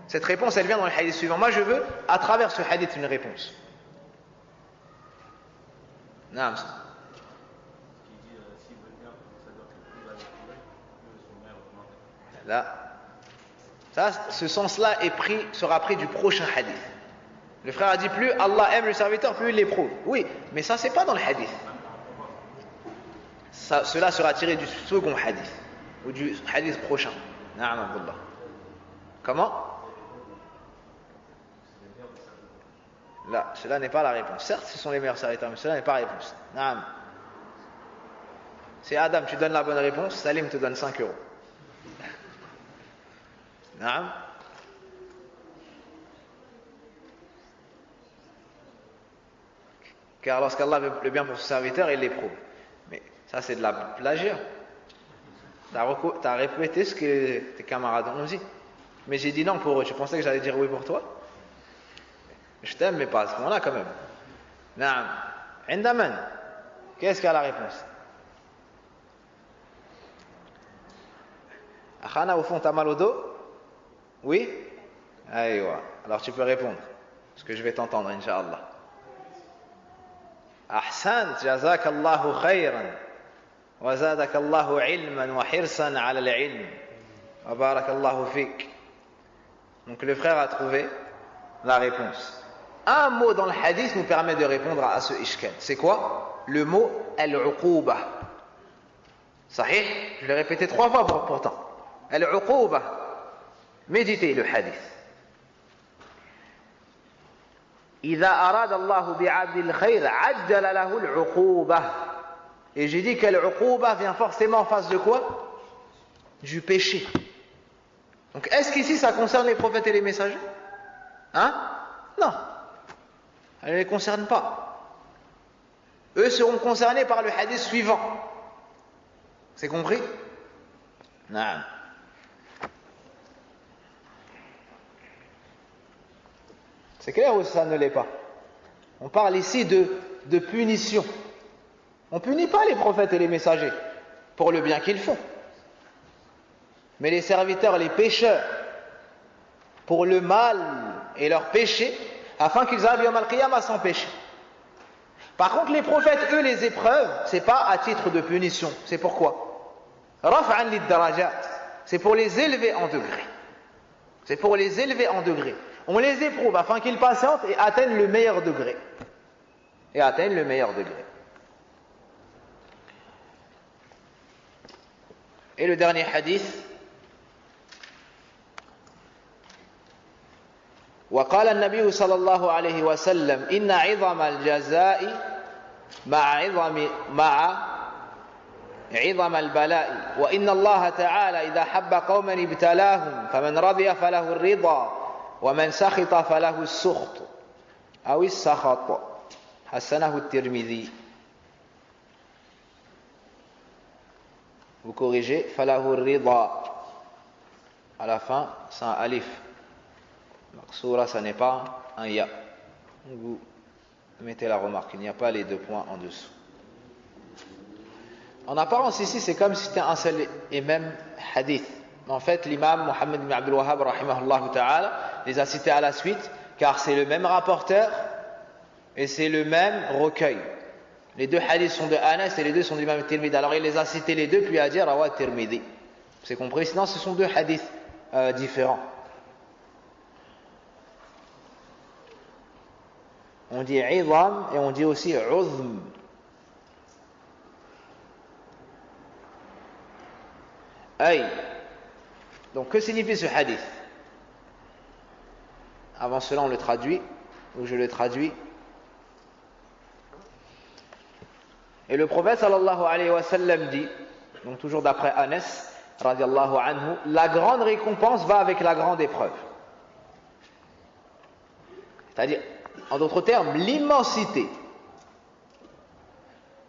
Cette réponse, elle vient dans le hadith suivant. Moi, je veux, à travers ce hadith, une réponse. Non. Là. Ça, ce sens-là sera pris du prochain hadith. Le frère a dit, plus Allah aime le serviteur, plus il l'éprouve. Oui, mais ça, c'est pas dans le hadith. Cela sera tiré du second hadith, ou du hadith prochain. Na'am Abdullah. Comment? Là, cela n'est pas la réponse. Certes, ce sont les meilleurs serviteurs, mais cela n'est pas la réponse. Na'am. C'est Adam, tu donnes la bonne réponse, Salim te donne 5 euros. Na'am. Car lorsqu'Allah veut le bien pour son serviteur, il l'éprouve. Mais ça, c'est de la plagiat. Tu as répété ce que tes camarades ont dit. Mais j'ai dit non pour eux. Tu pensais que j'allais dire oui pour toi? Je t'aime, mais pas à ce moment-là quand même. Naam. Indaman. Qu'est-ce qu'il y a la réponse? Akhana, au fond, t'as mal au dos? Oui? Aïwa. Alors tu peux répondre. Parce que je vais t'entendre, Inch'Allah. أحسنت جزاك الله خيرا وزادك الله علما وحرصا على العلم وبارك الله فيك. Donc le frère a trouvé la réponse. Un mot dans le hadith nous permet de répondre à ce ishkal. C'est quoi? Le mot al-uquba. Sahih? Je l'ai répété 3 fois pourtant. Al-uquba. Méditez le hadith. إذا أراد الله بعبد الخير عجل له العقوبة. Et j'ai dit que l'uquba vient forcément en face de quoi? Du péché. Donc est-ce qu'ici ça concerne les prophètes et les messagers? Hein? Non. Elle ne les concerne pas. Eux seront concernés par le hadith suivant. C'est compris? Non. C'est clair ou ça ne l'est pas? On parle ici de punition. On ne punit pas les prophètes et les messagers pour le bien qu'ils font. Mais les serviteurs, les pécheurs, pour le mal et leur péché, afin qu'ils arrivent yawm al-qiyamah sans péché. Par contre, les prophètes, eux, les épreuves, c'est pas à titre de punition. C'est pourquoi? Raf'an lid-darajat. C'est pour les élever en degrés. C'est pour les élever en degrés. On les éprouve afin qu'ils patientent et atteignent le meilleur degré. Et atteignent le meilleur degré. Et le dernier hadith. وقال النبي صلى الله عليه وسلم إن عظم الجزاء مع عظم البلاء وإن الله تعالى إذا حب قوما ابتلاهم فمن رضي فله الرضا ومن سخط فله السخط أو السخط حسنه الترمذي. Vous corrigez فله الرضا à la fin c'est un alif. Soura, ça n'est pas un ya. Vous mettez la remarque, il n'y a pas les 2 points en dessous. En apparence ici, c'est comme si c'était un seul et même hadith. En fait, l'imam Mohammed ibn Abdul Wahhab rahimahullah ta'ala les a cités à la suite, car c'est le même rapporteur et c'est le même recueil. Les deux hadiths sont de Anas et les deux sont de l'imam Tirmidhi. Alors il les a cités les deux, puis il a dit Rawat Tirmidhi. C'est compris? Sinon, ce sont deux hadiths différents. On dit idam et on dit aussi uzm. Aïe. Donc que signifie ce hadith? Avant cela on le traduit, ou je le traduis. Et le prophète sallallahu alayhi wa sallam dit, donc toujours d'après Anas radiallahu anhu, la grande récompense va avec la grande épreuve. C'est-à-dire, en d'autres termes, l'immensité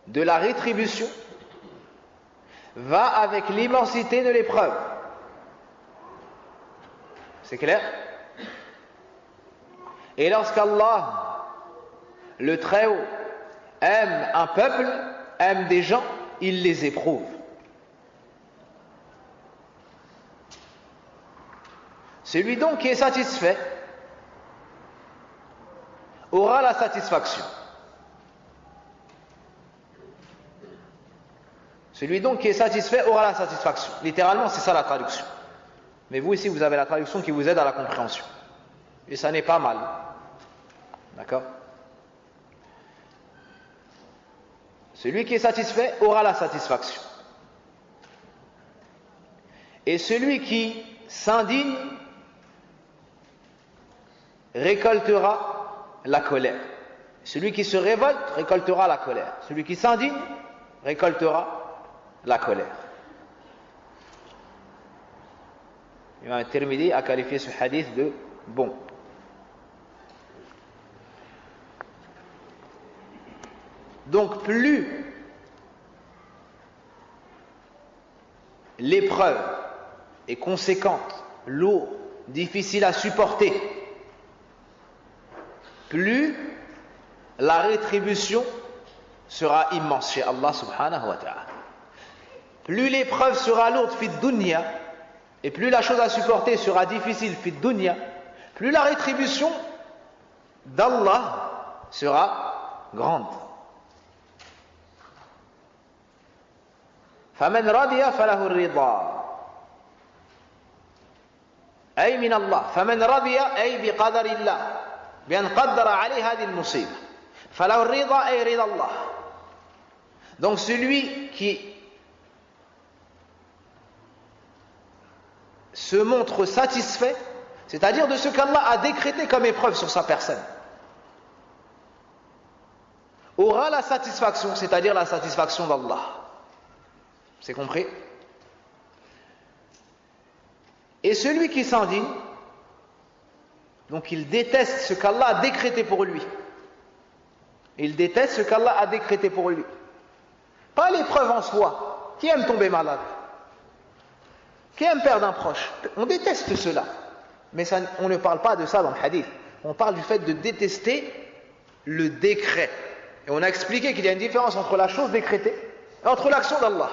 de la rétribution va avec l'immensité de l'épreuve. C'est clair? Et lorsqu'Allah, le Très-Haut, aime un peuple, aime des gens, il les éprouve. Celui donc qui est satisfait aura la satisfaction. Celui donc qui est satisfait aura la satisfaction. Littéralement, c'est ça la traduction. Mais vous ici, vous avez la traduction qui vous aide à la compréhension. Et ça n'est pas mal. D'accord? Celui qui est satisfait aura la satisfaction. Et celui qui s'indigne récoltera la colère. Celui qui se révolte récoltera la colère. Celui qui s'indigne récoltera la colère. L'imam Tirmidhi a qualifié ce hadith de bon. Donc plus l'épreuve est conséquente, lourde, difficile à supporter, plus la rétribution sera immense chez Allah subhanahu wa ta'ala. Plus l'épreuve sera lourde fit dunya, et plus la chose à supporter sera difficile fit dunya, plus la rétribution d'Allah sera grande. فمن رضي فله الرضا أي من الله فمن رضي أي بقدر الله بأن قدر عليه هذه المصيبة فله الرضا أي رضا الله. Donc celui qui se montre satisfait, c'est-à-dire de ce qu'Allah a décrété comme épreuve sur sa personne, aura la satisfaction, c'est-à-dire la satisfaction d'Allah. C'est compris? Et celui qui s'indigne, donc il déteste ce qu'Allah a décrété pour lui. Il déteste ce qu'Allah a décrété pour lui. Pas l'épreuve en soi. Qui aime tomber malade? Qui aime perdre un proche? On déteste cela. Mais ça, on ne parle pas de ça dans le hadith. On parle du fait de détester le décret. Et on a expliqué qu'il y a une différence entre la chose décrétée et entre l'action d'Allah.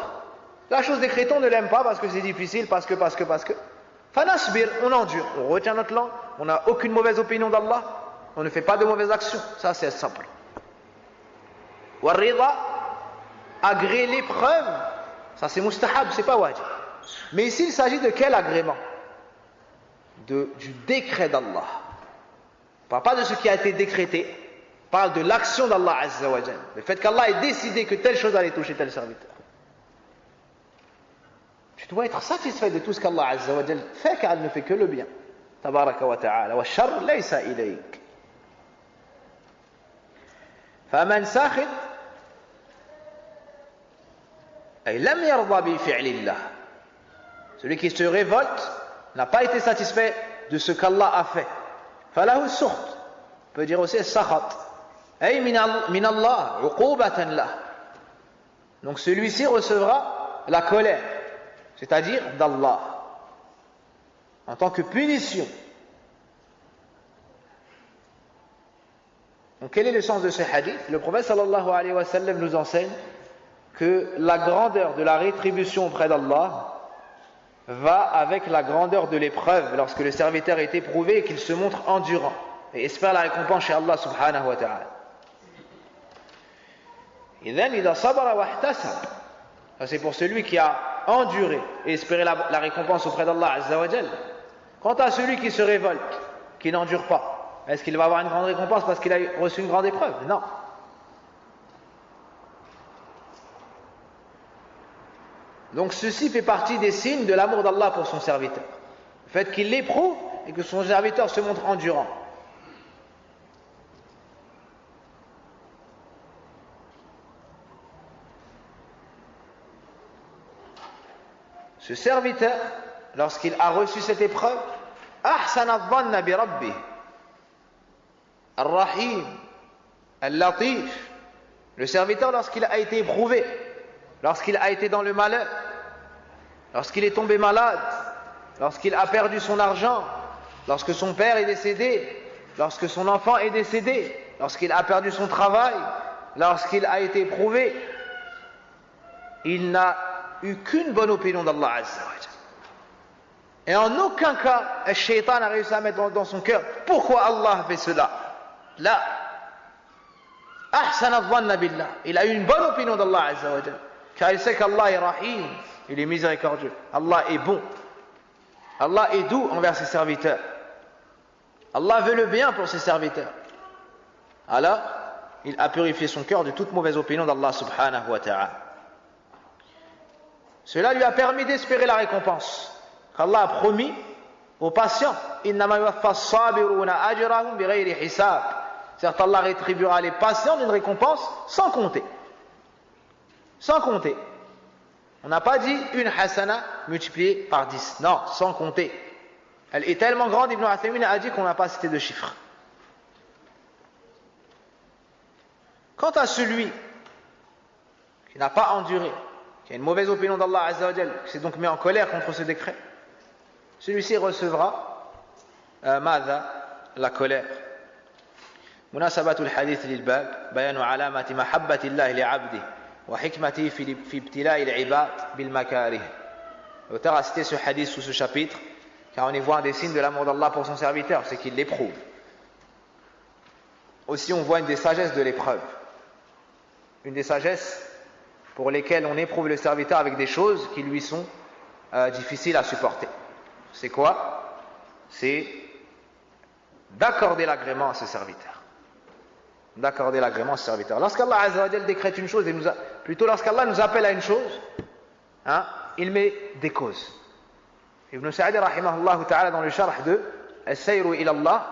La chose décrétée, on ne l'aime pas parce que c'est difficile, parce que. Fanasbir, on endure, on retient notre langue, on n'a aucune mauvaise opinion d'Allah, on ne fait pas de mauvaises actions. Ça, c'est simple. Warrida, agréer l'épreuve, ça c'est mustahab, c'est pas wajib. Mais ici, il s'agit de quel agrément? Du décret d'Allah. On ne parle pas de ce qui a été décrété, on parle de l'action d'Allah Azza wa Jal. Le fait qu'Allah ait décidé que telle chose allait toucher tel serviteur. Tu dois être satisfait de tout ce qu'Allah Azza wa Jal fait, car il ne fait que le bien. Tabaraka wa ta'ala. Wa shar laysa ilayk. Faman sakhit ay lam yarda bi fi'lillah. Celui qui se révolte n'a pas été satisfait de ce qu'Allah a fait. Falahu sukht. On peut dire aussi sakhat. Ay min Allah uqubatan lah. Donc celui-ci recevra la colère, c'est-à-dire d'Allah, en tant que punition. Donc quel est le sens de ce hadith? Le prophète sallallahu alayhi wa sallam nous enseigne que la grandeur de la rétribution auprès d'Allah va avec la grandeur de l'épreuve lorsque le serviteur est éprouvé et qu'il se montre endurant et espère la récompense chez Allah subhanahu wa ta'ala. إذن إذا صبر واحتسب. Ça, c'est pour celui qui a enduré et espéré la récompense auprès d'Allah Azza wa Jal. Quant à celui qui se révolte, qui n'endure pas, est-ce qu'il va avoir une grande récompense parce qu'il a reçu une grande épreuve? Non. Donc ceci fait partie des signes de l'amour d'Allah pour son serviteur. Le fait qu'il l'éprouve et que son serviteur se montre endurant. Ce serviteur, lorsqu'il a reçu cette épreuve, أحسن الظن بربه الرحيم اللطيف. Le serviteur, lorsqu'il a été éprouvé, lorsqu'il a été dans le malheur, lorsqu'il est tombé malade, lorsqu'il a perdu son argent, lorsque son père est décédé, lorsque son enfant est décédé, lorsqu'il a perdu son travail, lorsqu'il a été éprouvé, il n'a eu qu'une bonne opinion d'Allah Azza wa Jalla. Et en aucun cas, le shaitan a réussi à mettre dans son cœur pourquoi Allah fait cela. Là, ahsan al-dhanna billah. Il a eu une bonne opinion d'Allah Azza wa Jalla, car il sait qu'Allah est rahim, il est miséricordieux, Allah est bon, Allah est doux envers ses serviteurs, Allah veut le bien pour ses serviteurs. Alors, il a purifié son cœur de toute mauvaise opinion d'Allah subhanahu wa ta'ala. Cela lui a permis d'espérer la récompense qu'Allah a promis aux patients. Innama yuwaffa as-sabiruna ajrahum bighayri hisab. Certes, Allah rétribuera les patients d'une récompense sans compter. Sans compter. On n'a pas dit une hasana multipliée par 10. Non, sans compter. Elle est tellement grande, Ibn Uthaymin a dit qu'on n'a pas cité de chiffres. Quant à celui qui n'a pas enduré, qui a une mauvaise opinion d'Allah Azza wa Jal, qui s'est donc mis en colère contre ce décret, celui-ci recevra la colère. مناسبة الحديث للباب بيان علامة محبة الله لعبده وحكمته في ابتلاء العباد بالمكاره. L'auteur a cité ce hadith sous ce chapitre car on y voit un des signes de l'amour d'Allah pour son serviteur, c'est qu'il l'éprouve. Aussi on voit une des sagesses de l'épreuve, une des sagesses pour lesquelles on éprouve le serviteur avec des choses qui lui sont difficiles à supporter. C'est quoi? C'est d'accorder l'agrément à ce serviteur. D'accorder l'agrément à ce serviteur. Lorsqu'Allah Azza wa Jal décrète une chose, plutôt lorsqu'Allah nous appelle à une chose, il met des causes. Ibn Sa'di rahimahullah ta'ala dans le sharh de As-Sayru ila Allah,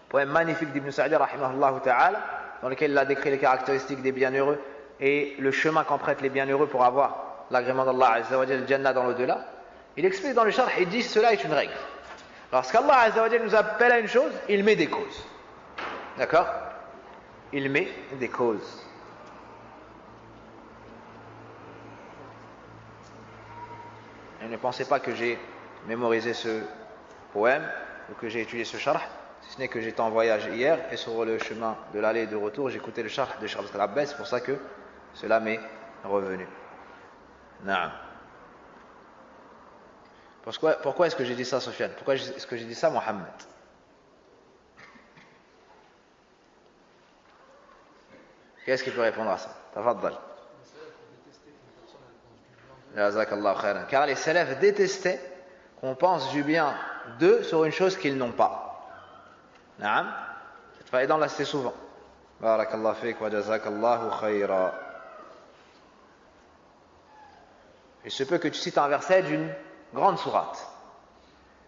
poème magnifique d'Ibn Sa'di rahimahullah ta'ala, dans lequel il a décrit les caractéristiques des bienheureux et le chemin qu'empruntent les bienheureux pour avoir l'agrément d'Allah Azza wa Jal, le Jannah dans l'au-delà. Il explique dans le sharh et dit cela est une règle. Lorsqu'Allah Azza wa Jal nous appelle à une chose, il met des causes. D'accord? Il met des causes. Et ne pensez pas que j'ai mémorisé ce poème ou que j'ai étudié ce sharh, si ce n'est que j'étais en voyage hier et sur le chemin de l'aller et de retour, j'écoutais le sharh de Charles Al-Abbas, c'est pour ça que cela m'est revenu. Naam. Pourquoi est-ce que j'ai dit ça, Sofiane? Pourquoi est-ce que j'ai dit ça, Mohamed? Qu'est-ce qui peut répondre à ça? Tafaddal. Jazakallahu khairan. Car les salafs détestaient qu'on pense du bien d'eux sur une chose qu'ils n'ont pas. Naam. Cette faïda, on l'a cité souvent. Barakallahu fik wa jazakallahu khaira. Il se peut que tu cites un verset d'une grande sourate.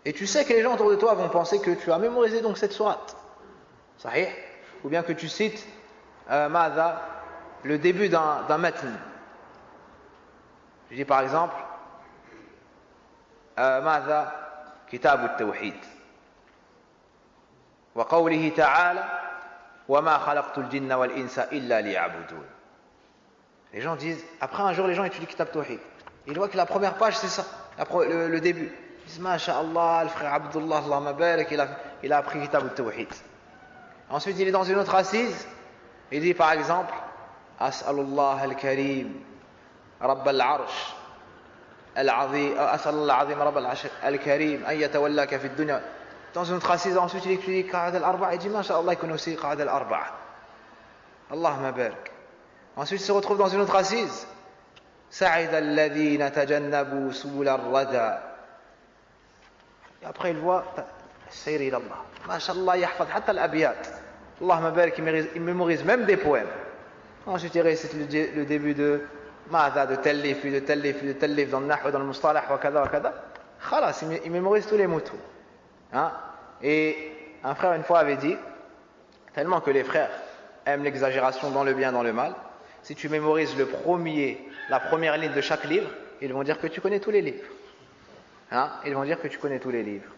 Et tu sais que les gens autour de toi vont penser que tu as mémorisé donc cette sourate. Sahih? Ou bien que tu cites le début d'un matn. Je dis par exemple كتاب التوحيد وقوله تعالى وما خلقت الجن والإنس إلا ليعبدون. Les gens disent, après un jour les gens étudient Kitab Tawhid, ils voient que la première page c'est ça, le début. Ils disent Masha'Allah, le frère Abdullah, Allahumma barak, il a appris Kitab Tawhid. Ensuite il est dans une autre assise, il dit par exemple As'alullah al-Karim رب العرش العظيم أسأل الله العظيم رب العرش الكريم أن يتولاك في الدنيا. Dans une autre assise ensuite il étudie قاعدة الأربعة, il dit ما شاء الله يكون aussi قاعدة الأربعة Allahumma barak. Ensuite, il se retrouve dans une autre assise. سعد الذين تجنبوا سبل الردى. Et après, il voit السير إلى الله. ما شاء الله يحفظ حتى الأبيات. اللهم بارك, il mémorise même des poèmes. Ensuite, il récite le début de ماذا, de tel livre, puis de tel livre, puis de tel livre, dans le nahw, dans le mustalah, وكذا وكذا. خلاص, il mémorise tous les mots. Hein? Et un frère une fois avait dit, tellement que les frères aiment l'exagération dans le bien, dans le mal, si tu mémorises la première ligne de chaque livre, ils vont dire que tu connais tous les livres. Hein? Ils vont dire que tu connais tous les livres.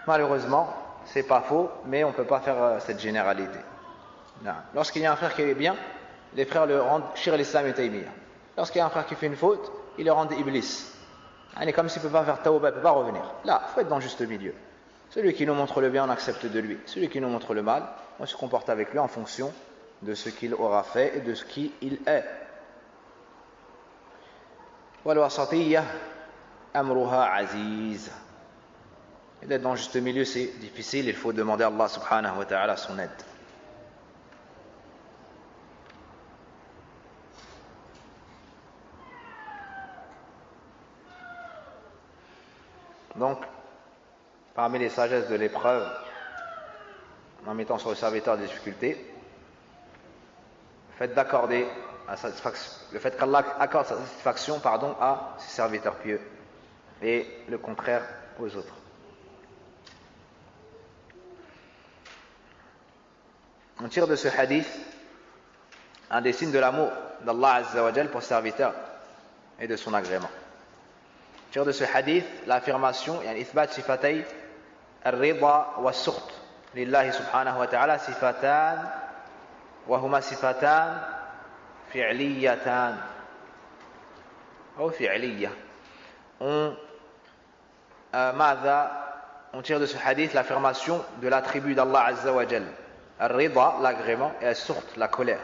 Malheureusement, c'est pas faux, mais on ne peut pas faire cette généralité. Lorsqu'il y a un frère qui est bien, les frères le rendent Shir al-Islam et Taymiyyah. Lorsqu'il y a un frère qui fait une faute, ils le rendent Iblis. Il est comme s'il ne peut pas faire tawbah, il ne peut pas revenir. Là, il faut être dans le juste milieu. Celui qui nous montre le bien, on accepte de lui. Celui qui nous montre le mal, on se comporte avec lui en fonction de ce qu'il aura fait et de ce qu'il est. Wal-wasatiyya amruha aziz. Et d'être dans le juste milieu, c'est difficile, il faut demander à Allah subhanahu wa ta'ala son aide. Donc, parmi les sagesses de l'épreuve, en mettant sur le serviteur des difficultés, le fait qu'Allah accorde sa satisfaction à ses serviteurs pieux et le contraire aux autres. On tire de ce hadith un des signes de l'amour d'Allah Azza wa Jal pour ses serviteurs et de son agrément. On tire de ce hadith l'affirmation, yani ithbat sifatay al-rida wa as-sukht lillahi subhanahu wa ta'ala sifatan wa huma sifatan fi'liyatan ou fi'liyah. On tire de ce hadith l'affirmation de l'attribut d'Allah Azza wa Jal, al-rida, l'agrément, et al-sukht, la colère.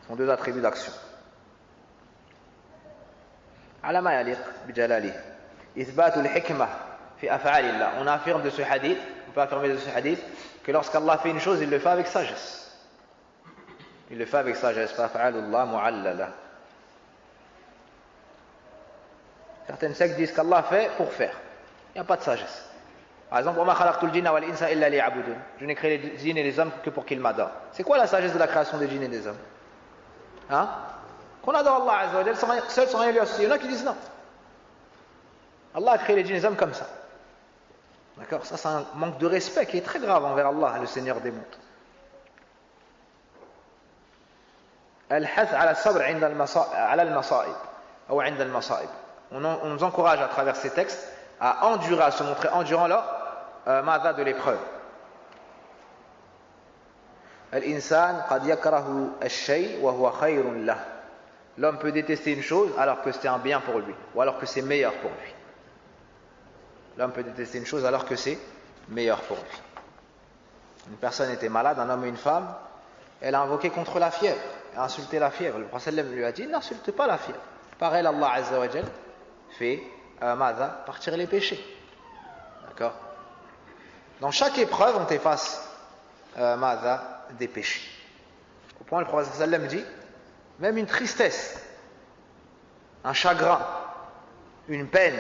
Ce sont deux attributs d'action. على ما يليق بجلاله إثبات الحكمة في أفعال الله. On affirme de ce hadith, on peut affirmer de ce hadith que lorsqu'Allah fait une chose, il le fait avec sagesse. Il le fait avec sagesse. فأفعال الله معللة. Certaines sectes disent qu'Allah fait pour faire. Il n'y a pas de sagesse. Par exemple, وما خلقت الجن والإنس إلا ليعبدون. Je n'ai créé les djinns et les hommes que pour qu'ils m'adorent. C'est quoi la sagesse de la création des djinns et des hommes? Hein? Qu'on adore Allah Azza wa Jal seul sans rien lui associer. Il y en a qui disent non. Allah a créé les djinns et les hommes comme ça. D'accord? Ça, c'est un manque de respect qui est très grave envers Allah, le Seigneur des mondes. Al-hath ala sabr ala al-masa'ib ou inda al-masa'ib. On nous encourage à travers ces textes à endurer, à se montrer endurant lors de l'épreuve. Al-insan qad yakrahu al-shay wa huwa khayrun lah. L'homme peut détester une chose alors que c'est un bien pour lui, ou alors que c'est meilleur pour lui. L'homme peut détester une chose alors que c'est meilleur pour lui. Une personne était malade, un homme et une femme, elle a invoqué contre la fièvre, elle a insulté la fièvre. Le prophète lui a dit, n'insulte pas la fièvre. Pareil, Allah Azza wa Jal fait partir les péchés. D'accord? Dans chaque épreuve, on t'efface des péchés. Au point, le prophète dit, même une tristesse, un chagrin, une peine,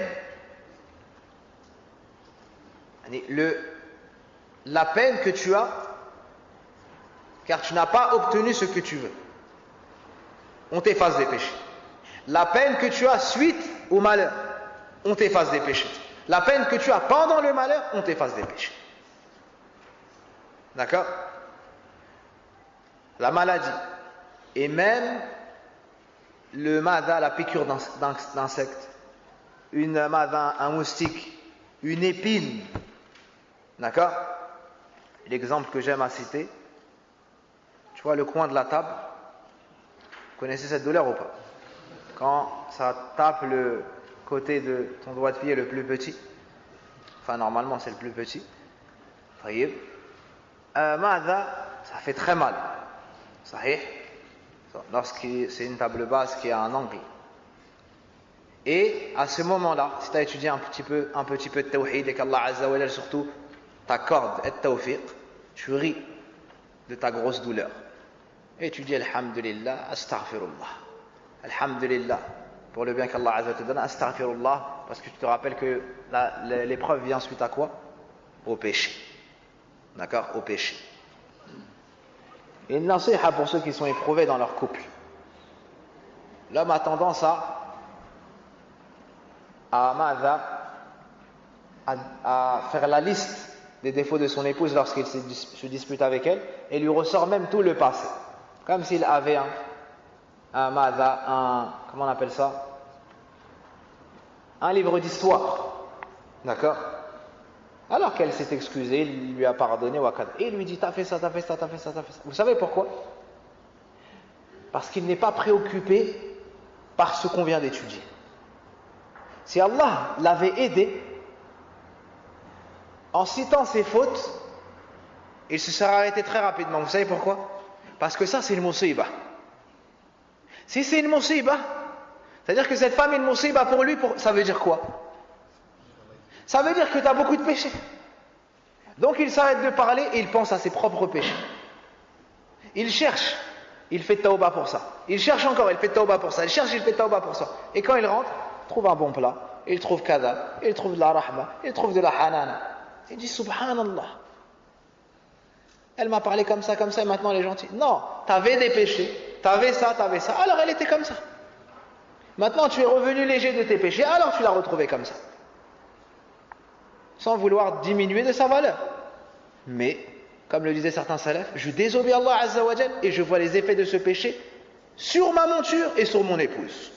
la peine que tu as, car tu n'as pas obtenu ce que tu veux, on t'efface des péchés. La peine que tu as suite au malheur, on t'efface des péchés. La peine que tu as pendant le malheur, on t'efface des péchés. D'accord? La maladie et même la piqûre d'insecte, un moustique, une épine. D'accord? L'exemple que j'aime à citer, tu vois le coin de la table, vous connaissez cette douleur ou pas? Quand ça tape le côté de ton doigt de pied le plus petit, enfin normalement c'est le plus petit, ça fait très mal. Sahih? Lorsque c'est une table basse qui a un angle. Et à ce moment-là, si tu as étudié un petit peu de tawhid et qu'Allah Azza wa Jal surtout t'accorde et tawfiq, tu ris. de ta grosse douleur. Et tu dis Alhamdulillah, Astaghfirullah. Alhamdulillah, pour le bien qu'Allah Azza te donne, Astaghfirullah, parce que tu te rappelles que l'épreuve vient suite à quoi? Au péché. D'accord? Au péché. Et une nasiha pour ceux qui sont éprouvés dans leur couple. L'homme a tendance à faire la liste des défauts de son épouse lorsqu'il se dispute avec elle et lui ressort même tout le passé. Comme s'il avait comment on appelle ça? Un livre d'histoire. D'accord? Alors qu'elle s'est excusée, il lui a pardonné, et il lui dit t'as fait ça, t'as fait ça, t'as fait ça, t'as fait ça. Vous savez pourquoi? Parce qu'il n'est pas préoccupé par ce qu'on vient d'étudier. Si Allah l'avait aidé, en citant ses fautes, il se serait arrêté très rapidement. Vous savez pourquoi? Parce que ça, c'est une musiba. Si c'est une musiba, c'est-à-dire que cette femme est une musiba pour lui, ça veut dire quoi? Ça veut dire que tu as beaucoup de péchés. Donc il s'arrête de parler et il pense à ses propres péchés. Il cherche, il fait tauba pour ça. Il cherche encore, il fait tauba pour ça. Il cherche, il fait tauba pour ça. Et quand il rentre, il trouve un bon plat, il trouve kada, il trouve de la rahma, il trouve de la hanana. Il dit subhanallah. Elle m'a parlé comme ça, et maintenant elle est gentille. Non, tu avais des péchés, tu avais ça, alors elle était comme ça. Maintenant tu es revenu léger de tes péchés, alors tu l'as retrouvée comme ça. Sans vouloir diminuer de sa valeur. Mais, comme le disaient certains salafs, je désobéis Allah Azza wa Jal et je vois les effets de ce péché sur ma monture et sur mon épouse.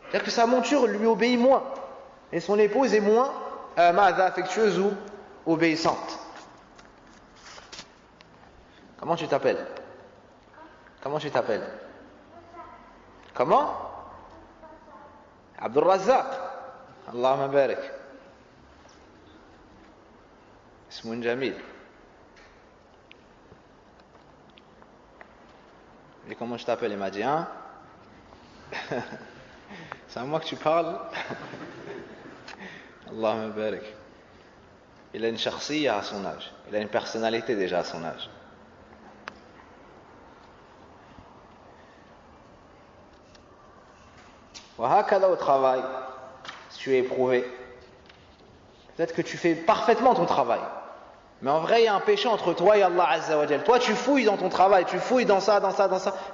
C'est-à-dire que sa monture lui obéit moins et son épouse est moins affectueuse ou obéissante. Comment tu t'appelles? Comment tu t'appelles? Comment? Abdul Razzaq. Allahumma barik. Ismun Jamil. Et comment je t'appelle? Il m'a dit, hein? C'est à moi que tu parles? Allahumma barik. Il a une shakhsiyya à son âge. Il a une personnalité déjà à son âge. Au travail, si tu es éprouvé, peut-être que tu fais parfaitement ton travail, mais en vrai il y a un péché entre toi et Allah Azza wa Jal. Toi tu fouilles dans ton travail, tu fouilles dans ça,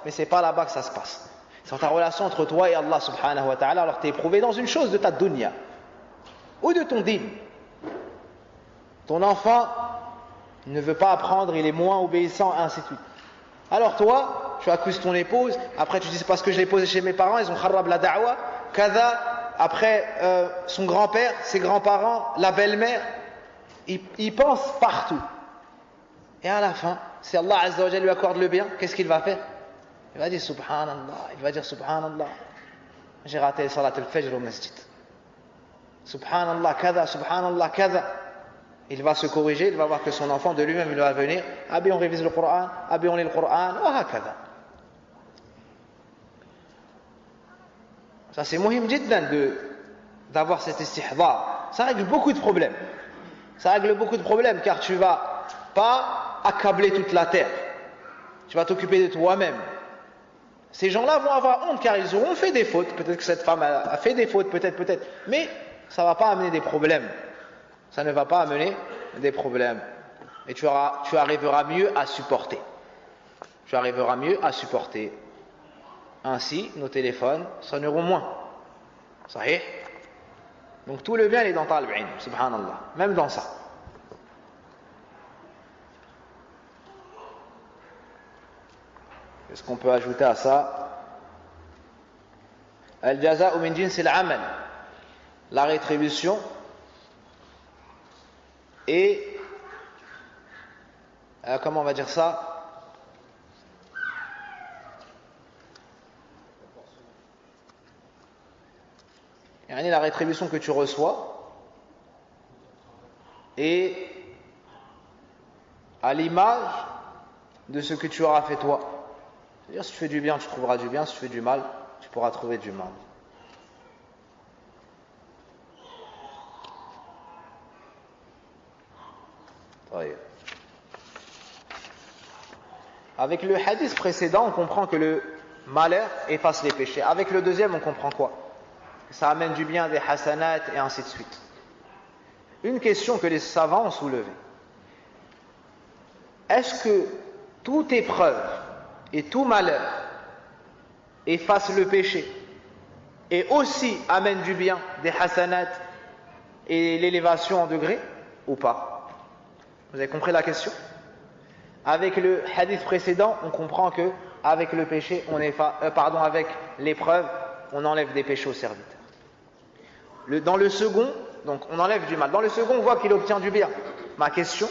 mais c'est pas là-bas que ça se passe. C'est dans ta relation entre toi et Allah subhanahu wa ta'ala, alors tu es éprouvé dans une chose de ta dunya ou de ton din. Ton enfant ne veut pas apprendre, il est moins obéissant, ainsi de suite. Alors toi, tu accuses ton épouse, après tu dis c'est parce que je l'ai posé chez mes parents, ils ont kharrab la da'wa, kada, après son grand-père, ses grands-parents, la belle-mère, ils pensent partout. Et à la fin, si Allah Azza wa Jalla lui accorde le bien, qu'est-ce qu'il va faire? Il va dire subhanallah, il va dire subhanallah, j'ai raté salat al-fajr au masjid. Subhanallah kada. Il va se corriger, il va voir que son enfant de lui-même il va venir, abi on révise le Coran, abi on lit le Coran, kada. Ça c'est muhim jiddan d'avoir cet istihdar. Ça règle beaucoup de problèmes. Ça règle beaucoup de problèmes car tu vas pas accabler toute la terre. Tu vas t'occuper de toi-même. Ces gens-là vont avoir honte car ils auront fait des fautes. Peut-être que cette femme a fait des fautes, peut-être. Mais ça ne va pas amener des problèmes. Ça ne va pas amener des problèmes. Et tu arriveras mieux à supporter. Tu arriveras mieux à supporter. Ainsi, nos téléphones sonneront moins. Sahih? Donc tout le bien est dans Talib Ilm, subhanallah. Même dans ça. Qu'est-ce qu'on peut ajouter à ça? Al-jaza'u min jins al-amal. La rétribution et comment on va dire ça? La rétribution que tu reçois et à l'image de ce que tu auras fait toi. C'est-à-dire si tu fais du bien, tu trouveras du bien, si tu fais du mal, tu pourras trouver du mal. طيب Avec le hadith précédent, on comprend que le malheur efface les péchés. Avec le deuxième, on comprend quoi? Ça amène du bien, des hasanat et ainsi de suite. Une question que les savants ont soulevée. Est-ce que toute épreuve et tout malheur efface le péché et aussi amène du bien, des hasanat et l'élévation en degré ou pas? Vous avez compris la question? Avec le hadith précédent, on comprend que avec le péché, avec l'épreuve, on enlève des péchés au serviteur. Dans le second, donc on enlève du mal. Dans le second, on voit qu'il obtient du bien. Ma question,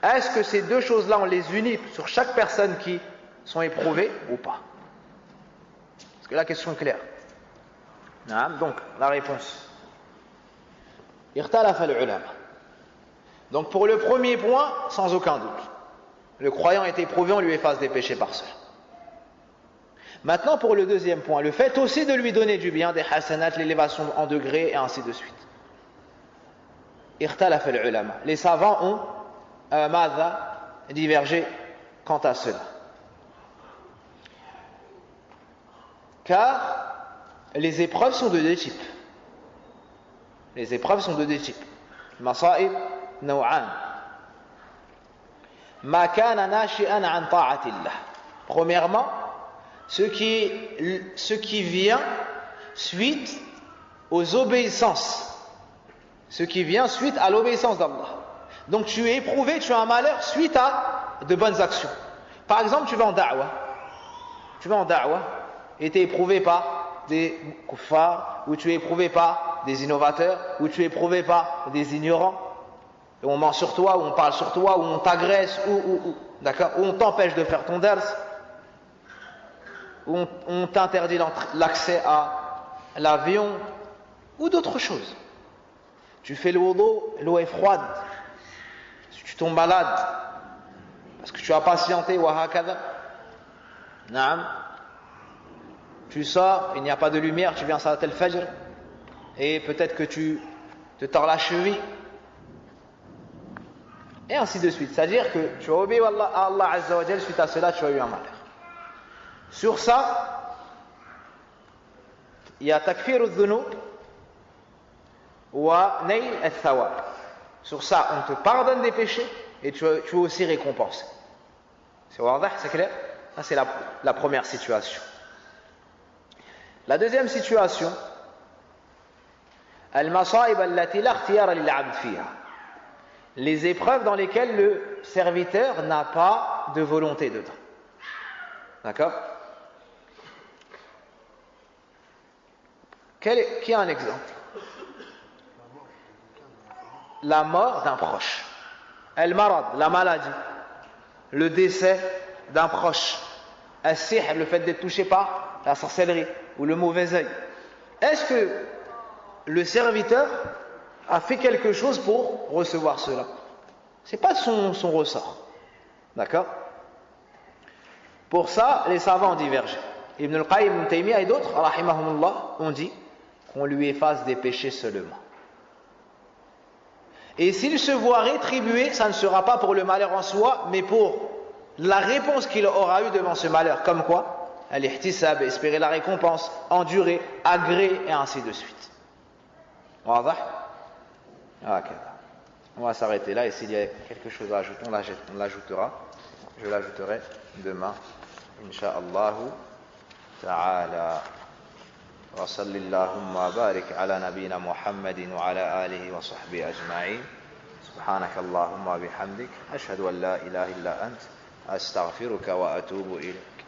est-ce que ces deux choses-là, on les unit sur chaque personne qui sont éprouvées ou pas? Est-ce que la question est claire? Donc, la réponse. Irtalaf al-ulama. Donc, pour le premier point, sans aucun doute, le croyant est éprouvé, on lui efface des péchés par cela. Maintenant, pour le deuxième point, le fait aussi de lui donner du bien, des hasanat, l'élévation en degrés, et ainsi de suite. Irtalaf al-ulama. Les savants ont divergé quant à cela. Car les épreuves sont de deux types. Les épreuves sont de deux types. Masa'ib naw'an. Ma kana nashi'an an ta'atillah. Premièrement, ce qui vient suite aux obéissances. Ce qui vient suite à l'obéissance d'Allah. Donc tu es éprouvé, tu as un malheur suite à de bonnes actions. Par exemple, tu vas en da'wah. Et tu es éprouvé par des kuffars, ou tu es éprouvé par des innovateurs, ou tu es éprouvé par des ignorants. Et on ment sur toi, ou on parle sur toi, ou on t'agresse, d'accord, ou on t'empêche de faire ton dars, ou on t'interdit l'accès à l'avion, ou d'autres choses. Tu fais le wudu, l'eau est froide. Si tu tombes malade, parce que tu as patienté, wa hakada, naam, tu sors, il n'y a pas de lumière, tu viens à Salat al-Fajr, et peut-être que tu te tords la cheville, et ainsi de suite. C'est-à-dire que tu as obéi à Allah Azza wa Jal, suite à cela, tu as eu un malheur. Sur ça, il y a takfir al-dhunub wa nail al-thawab. Sur ça, on te pardonne des péchés et tu es aussi récompensé. C'est clair? Ça, c'est la première situation. La deuxième situation, al-masa'ib allati la ikhtiyara lil-'abd fiha. Les épreuves dans lesquelles le serviteur n'a pas de volonté dedans. D'accord? Qui a un exemple? La mort d'un proche. Al-marad, la maladie. Le décès d'un proche. Al-sihr, le fait d'être touché par la sorcellerie ou le mauvais œil. Est-ce que le serviteur a fait quelque chose pour recevoir cela? C'est pas son ressort. D'accord? Pour ça, les savants ont divergé. Ibn al-Qayyim, Ibn Taymiyyah et d'autres, rahimahumullah, ont dit qu'on lui efface des péchés seulement. Et s'il se voit rétribué, ça ne sera pas pour le malheur en soi, mais pour la réponse qu'il aura eue devant ce malheur. Comme quoi? Al-ihtisab, espérer la récompense, endurer, agréer, et ainsi de suite. Wadah? On va s'arrêter là, et s'il y a quelque chose à ajouter, on l'ajoutera. Je l'ajouterai demain, insha'Allah ta'ala. وصل اللهم وبارك على نبينا محمد وعلى آله وصحبه أجمعين. سبحانك اللهم وبحمدك أشهد أن لا إله إلا أنت أستغفرك وأتوب إليك.